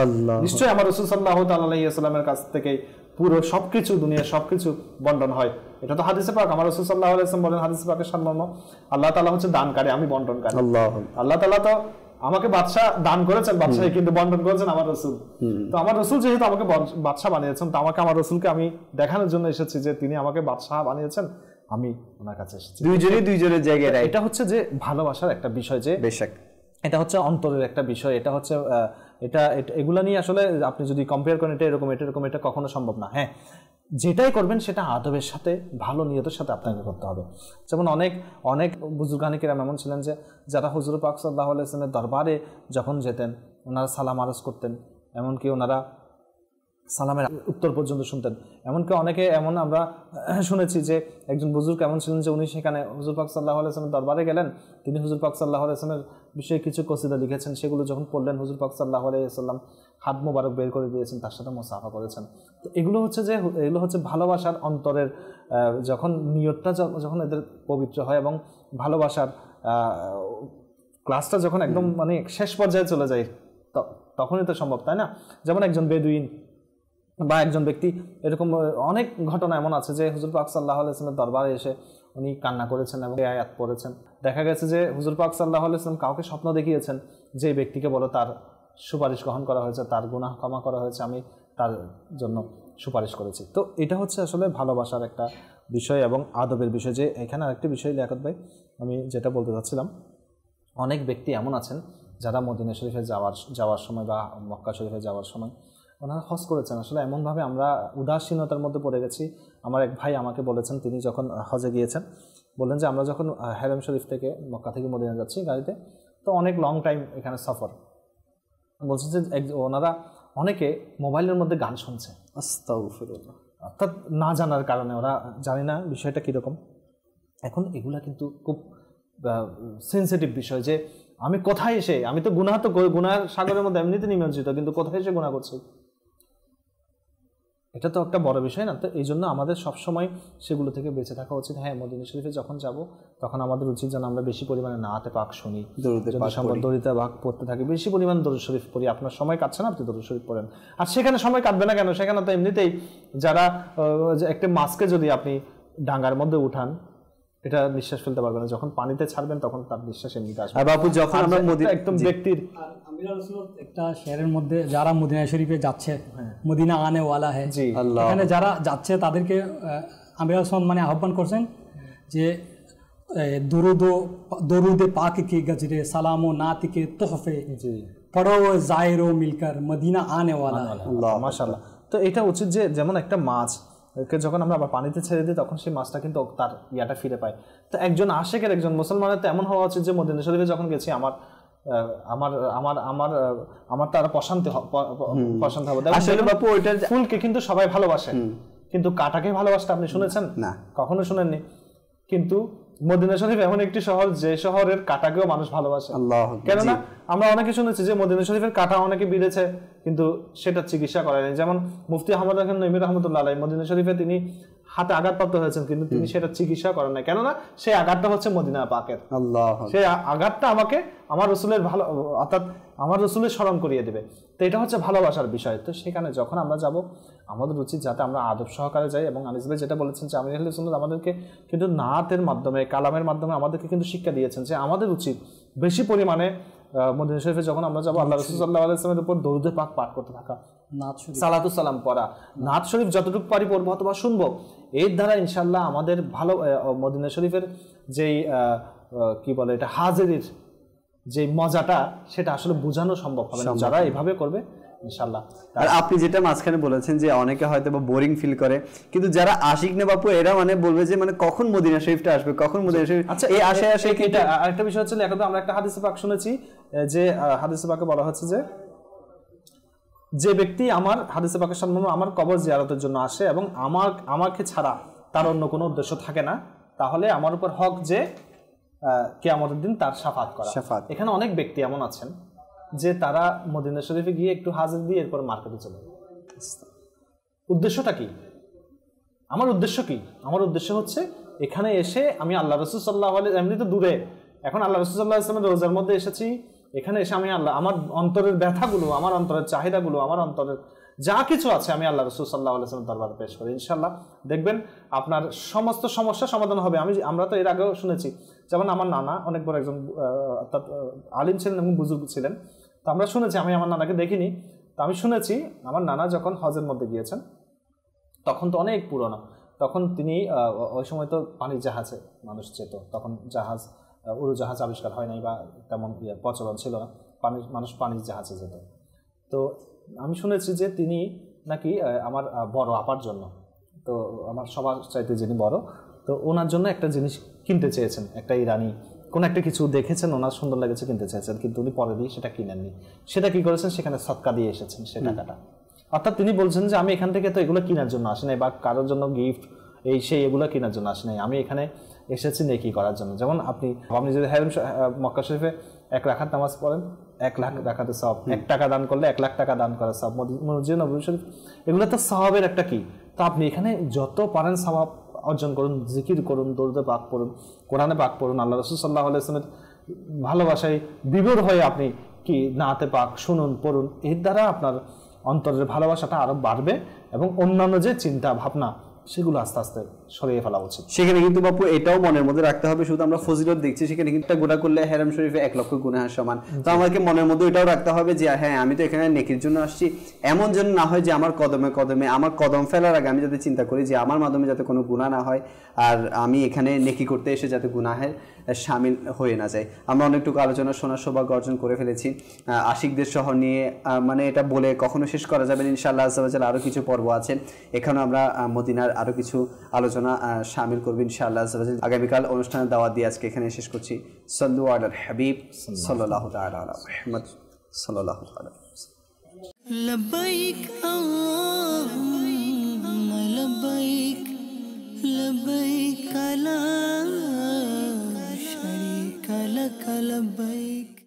নিশ্চয়ই আমার রাসূল সাল্লাল্লাহু তাআলা আলাইহি ওয়াসাল্লামের কাছ থেকে পুরো সবকিছু, দুনিয়ার সবকিছু বন্টন হয়। এটা তো হাদিসে পাক, আমার রাসূল সাল্লাল্লাহু আলাইহি ওয়াসাল্লাম বলেন হাদিসে পাকের সারমর্ম, আল্লাহ তাআলা হচ্ছে দানকারী, আমি বন্টনকারী। আল্লাহ তাআলা তো আমাকে বাদশা দান করেছেন, বাদশাহ কিন্তু বন্টন করেছেন আমার রাসূল। তো আমার রাসূল যেহেতু আমাকে বাদশা বানিয়েছেন, তো আমার রাসূলকে আমি দেখানোর জন্য এসেছি যে তিনি আমাকে বাদশা বানিয়েছেন, আমি ওনার কাছে এসেছি। দুইজনের জায়গায় এটা হচ্ছে যে ভালোবাসার একটা বিষয়, যে বেশক এটা হচ্ছে অন্তরের একটা বিষয়, এটা হচ্ছে এগুলা নিয়ে আসলে আপনি যদি কম্পেয়ার করেন এটা এরকম এটা এরকম, এটা কখনো সম্ভব না। হ্যাঁ, যেটাই করবেন সেটা আদবের সাথে, ভালো নিয়তের সাথে আপনাকে করতে হবে। যেমন অনেক বুজুর্গানি কেরাম এমন ছিলেন যে যারা হুজুর পাক সাল্লাল্লাহু আলাইহি ওয়াসাল্লামের দরবারে যখন যেতেন, ওনারা সালাম আরজ করতেন, এমনকি ওনারা সালামের উত্তর পর্যন্ত শুনতেন। এমনকি অনেকে এমন আমরা শুনেছি যে একজন বুজুর্গ এমন ছিলেন যে উনি সেখানে হুজুর পাক সাল্লাল্লাহু আলাইহি ওয়াসাল্লামের দরবারে গেলেন, তিনি হুজুর পাক সাল্লাল্লাহু আলাইহি ওয়াসাল্লামের বিষয়ে কিছু কসিদা লিখেছেন, সেগুলো যখন পড়লেন হুজুর পাক সাল্লাল্লাহু আলাইহি ওয়াসাল্লাম হাত মোবারক বের করে দিয়েছেন, তার সাথে মুসাফা করেছেন। তো এগুলো হচ্ছে ভালোবাসার অন্তরের, যখন নিয়তটা যখন এদের পবিত্র হয় এবং ভালোবাসার ক্লাসটা যখন একদম মানে শেষ পর্যায়ে চলে যায়, তখনই তো সম্ভব, তাই না? যেমন একজন বেদুইন বা একজন ব্যক্তি, এরকম অনেক ঘটনা এমন আছে যে হুজুর পাক সাল্লাল্লাহু আলাইহি ওয়াসাল্লামের দরবারে এসে উনি কান্না করেছেন এবং আয়াত পড়েছেন। দেখা গেছে যে হুজুর পাক সাল্লাল্লাহু আলাইহি ওয়াসাল্লাম কাউকে স্বপ্ন দেখিয়েছেন যে ব্যক্তিকে বলো তার সুপারিশ গ্রহণ করা হয়েছে, তার গুনাহ ক্ষমা করা হয়েছে, আমি তার জন্য সুপারিশ করেছি। তো এটা হচ্ছে আসলে ভালোবাসার একটা বিষয় এবং আদবের বিষয়। যে এখানে আরেকটি বিষয় লিয়াকত ভাই, আমি যেটা বলতে চাচ্ছিলাম, অনেক ব্যক্তি এমন আছেন যারা মদিনা শরীফে যাওয়ার সময় বা মক্কা শরীফে যাওয়ার সময় ওনারা হজ করেছেন। আসলে এমনভাবে আমরা উদাসীনতার মধ্যে পড়ে গেছি। আমার এক ভাই আমাকে বলেছেন, তিনি যখন হজে গিয়েছেন, বললেন যে আমরা যখন হারাম শরীফ থেকে মক্কা থেকে মদিনা যাচ্ছি গাড়িতে, তো অনেক লং টাইম এখানে সফর, বলছেন যে ওনারা অনেকে মোবাইলের মধ্যে গান শুনছে, আস্তাগফিরুল্লাহ, অর্থাৎ না জানার কারণে, ওরা জানি না বিষয়টা কীরকম। এখন এগুলা কিন্তু খুব সেন্সিটিভ বিষয়, যে আমি কোথায় এসে, আমি তো গুনার সাগরের মধ্যে এমনিতে নিমজ্জিত, কিন্তু কোথায় এসে গুনাহ করছি, এটা তো একটা বড় বিষয় না? তো এই জন্য আমাদের সবসময় সেগুলো থেকে বেঁচে থাকা উচিত। হ্যাঁ, মদিনা শরীফে যখন যাব তখন আমাদের উচিত যেন আমরা বেশি পরিমাণে নাতে পাক শুনি, দরিদ্র ভাগ পড়তে থাকি, বেশি পরিমাণ দরুদ শরীফ পড়ি। আপনার সময় কাটছে না, আপনি দরুদ শরীফ পড়েন। আর সেখানে সময় কাটবে না কেন? সেখানে তো এমনিতেই যারা একটা মাছকে যদি আপনি ডাঙ্গার মধ্যে উঠান, এটা নিঃশ্বাস ফেলতে পারবে না, যখন পানিতে ছাড়বেন তখন তার নিঃশ্বাস এমনিতে আসবে। বাপু, যখন আমরা একদম ব্যক্তির একটা শেয়ারের মধ্যে যারা মদিনা শরীফে যাচ্ছে, মদিনা আনে ওয়ালা হ্যাঁ, এখানে যারা যাচ্ছে তাদেরকে আমির হাসান মানে আহ্বান করছেন যে দরুদ পাক কি গজরে সালাম ও নাত के तोहफे पढ़ो जायरो मिलकर मदीना आने वाला है। মাশাআল্লাহ। তো এটা উচিত যে যেমন একটা মাছ যখন আমরা আবার পানিতে ছেড়ে দিই, তখন সেই মাছটা কিন্তু তার ইয়াটা ফিরে পায়। তো একজন আশেকের, একজন মুসলমানের তো এমন হওয়া উচিত যে মদিনা শরীফে যখন গেছি আমার আমার আমার আমার আমার তার প্রশান্তি হবে। আসলে বাপু, ওইটা ফুলকে কিন্তু সবাই ভালোবাসে, কিন্তু কাটাকে ভালোবাসতে আপনি শুনেছেন? না, কখনো শুনেননি। কিন্তু মদিনা শরীফ এমন একটি শহর যে শহরের কাঁটাকেও মানুষ ভালোবাসে। কেননা আমরা অনেকে শুনেছি যে মদিনা শরীফের কাঁটা অনেকে বিঁধেছে কিন্তু সেটা চিকিৎসা করেনি। যেমন মুফতি আহমদ খান নঈমী রহমতুল্লাহ আলাইহি মদিনা শরীফে তিনি হাতে আঘাতপ্রাপ্ত হয়েছেন কিন্তু তিনি সেটা চিকিৎসা করেন না, কেননা সেই আঘাতটা হচ্ছে মদিনা পাকের। সেই আঘাতটা আমাকে আমার রসুলের ভালো, অর্থাৎ আমার রসুলের স্মরণ করিয়ে দেবে। তো এটা হচ্ছে ভালোবাসার বিষয়। তো সেখানে যখন আমরা যাব আমাদের উচিত যাতে আমরা আদব সহকারে যাই। এবং আনিস ভাই যেটা বলেছেন যে আমির আহলে সুন্নাত আমাদেরকে কিন্তু নাতের মাধ্যমে, কালামের মাধ্যমে আমাদেরকে কিন্তু শিক্ষা দিয়েছেন যে আমাদের উচিত বেশি পরিমাণে মদিনা শরীফে যখন আমরা যাবো আল্লাহ রাসূল সাল্লাল্লাহু আলাইহি ওয়াসাল্লামের উপর দরুদে পাক পাঠ করতে থাকা, সালাতু সালাম পড়া, নাত শরীফ যতটুকু পারি পড়বো অথবা শুনবো। এর দ্বারা ইনশাআল্লাহ আমাদের ভালো মদিনা শরীফের যেই কি বলে এটা হাজিরির যে মজাটা সেটা আসলে বোঝানো সম্ভব হবে না যারা এইভাবে করবে ইনশাআল্লাহ। আর আপনি যেটা মাঝখানে বলেছেন যে অনেকে হয়তো বা বোরিং ফিল করে, কিন্তু যারা আশিক না বাপু এরা মানে বলবে যে মানে কখন মদিনা শরীফটা আসবে, কখন মদিনা শরীফ। আচ্ছা, এই আশায় আশায় এটা আরেকটা বিষয় হচ্ছে, এখন আমরা একটা হাদিসে পাক শুনেছি যে হাদিসে পাকে বলা হচ্ছে যে ব্যক্তি আমার হাদিসে পাকের সম্মান আমার কবর জিয়ারতের জন্য আসে এবং আমাকে ছাড়া তার অন্য কোনো উদ্দেশ্য থাকে না, তাহলে আমার উপর হক যে কিয়ামতের দিন তার শাফাত করা। এখানে অনেক ব্যক্তি এমন আছেন যে তারা মদিনা শরীফে গিয়ে একটু হাজির দিয়ে এরপর মার্কেটে চলে যায়। উদ্দেশ্যটা কি? আমার উদ্দেশ্য কি? আমার উদ্দেশ্য হচ্ছে এখানে এসে আমি আল্লাহ রাসূল সাল্লাল্লাহু আলাইহি ওয়াসাল্লাম, এমনি তো দূরে, এখন আল্লাহ রাসূল সাল্লাল্লাহু আলাইহি ওয়াসাল্লামের রোজার মধ্যে এসেছি, এখানে এসে আমি আল্লাহ আমার অন্তরের ব্যথাগুলো, আমার অন্তরের চাহিদাগুলো, আমার অন্তরের যা কিছু আছে আমি আল্লাহ রাসূল সাল্লাল্লাহু আলাইহি ওয়াসাল্লামের দরবারে পেশ করি। ইনশাআল্লাহ দেখবেন আপনার সমস্ত সমস্যার সমাধান হবে। আমরা তো এর আগেও শুনেছি, যেমন আমার নানা অনেক বড় একজন অর্থাৎ আলিম ছিলেন এবং বুজুর্গ ছিলেন। তো আমরা শুনেছি, আমি আমার নানাকে দেখিনি, তো আমি শুনেছি আমার নানা যখন হজের মধ্যে গিয়েছেন তখন তো অনেক পুরনো, তখন তিনি ওই সময় তো পানির জাহাজে মানুষ যেত, তখন জাহাজ উড়োজাহাজ আবিষ্কার হয় নাই বা তেমন প্রচলন ছিল না, মানুষ পানির জাহাজে যেত। তো আমি শুনেছি যে তিনি নাকি আমার বড় আপার জন্য, তো আমার সবার চাইতে যিনি বড়, তো ওনার জন্য একটা জিনিস কিনতে চেয়েছেন, একটা ইরানি কোনো একটা কিছু দেখেছেন, ওনার সুন্দর লেগেছে, কিনতে চেয়েছেন, কিন্তু উনি পরে দিয়ে সেটা কিনেননি। সেটা কি করেছেন, সেখানে সদকা দিয়ে এসেছেন সে টাকাটা। অর্থাৎ তিনি বলছেন যে আমি এখান থেকে তো এগুলো কেনার জন্য আসি নাই বা কারোর জন্য গিফট এই সেই এগুলো কেনার জন্য আসি নাই, আমি এখানে এসেছি নেকি করার জন্য। যেমন আপনি যদি মক্কা শরীফে 1 রাকাত নামাজ পড়েন, 1 লাখ রাকাতে সওয়াব, 1 টাকা দান করলে 1 লাখ টাকা দান করা সওয়াব, মসজিদ নববী শরীফ, এগুলো তো সওয়াবের একটা কি। তো আপনি এখানে যত পারেন সওয়াব অর্জন করুন, জিকির করুন, দরুদে পাক পড়ুন, কোরআনে পাক পড়ুন, আল্লাহ রাসূল সাল্লাল্লাহু আলাইহি ওয়াসাল্লামের ভালোবাসায় বিভোর হয়ে আপনি কি নাতে পাক শুনুন, পড়ুন। এর দ্বারা আপনার অন্তরের ভালোবাসাটা আরো বাড়বে এবং অন্যান্য যে চিন্তা ভাবনা সেগুলো আস্তে আস্তে সরিয়ে ফেলা উচিত। সেখানে কিন্তু বাপু এটাও মনের মধ্যে রাখতে হবে, শুধু আমরা ফজিলত দেখছি, সেখানে কিন্তু গুনাহ করলে হারাম শরীফে 1 লক্ষ গুনাহের সমান। তো আমাকে মনের মধ্যে এটাও রাখতে হবে যে হ্যাঁ আমি তো এখানে নেকির জন্য আসছি, এমন যেন না হয় যে আমার কদমে কদমে আমার কদম ফেলার আগে আমি যাতে চিন্তা করি যে আমার মাধ্যমে যাতে কোনো গুনাহ না হয়, আর আমি এখানে নেকি করতে এসে যাতে গুনাহের শামিল হয়ে না যায়। আমরা অনেকটুকু আলোচনা শোনার সৌভাগ্য অর্জন করে ফেলেছি আশিকদের শহর নিয়ে, মানে এটা বলে কখনো শেষ করা যাবে না। ইনশাআল্লাহ আযজা ওয়া জাল্লা আরও কিছু পর্ব আছে, এখানে আমরা মদিনার আরও কিছু আলোচনা শামিল করব ইনশাআল্লাহ আযজা ওয়া জাল্লা। আগামীকাল অনুষ্ঠানের দাওয়াত দিয়ে আজকে এখানে শেষ করছি। সাল্লু আলাল হাবিব সাল্লাল্লাহু তাআলা আলা মুহাম্মদ সাল্লাল্লাহু তাআলা। লব্বাইক আল্লাহুম্মা লব্বাইক লব্বাইক লা শারীকা লাক লব্বাইক।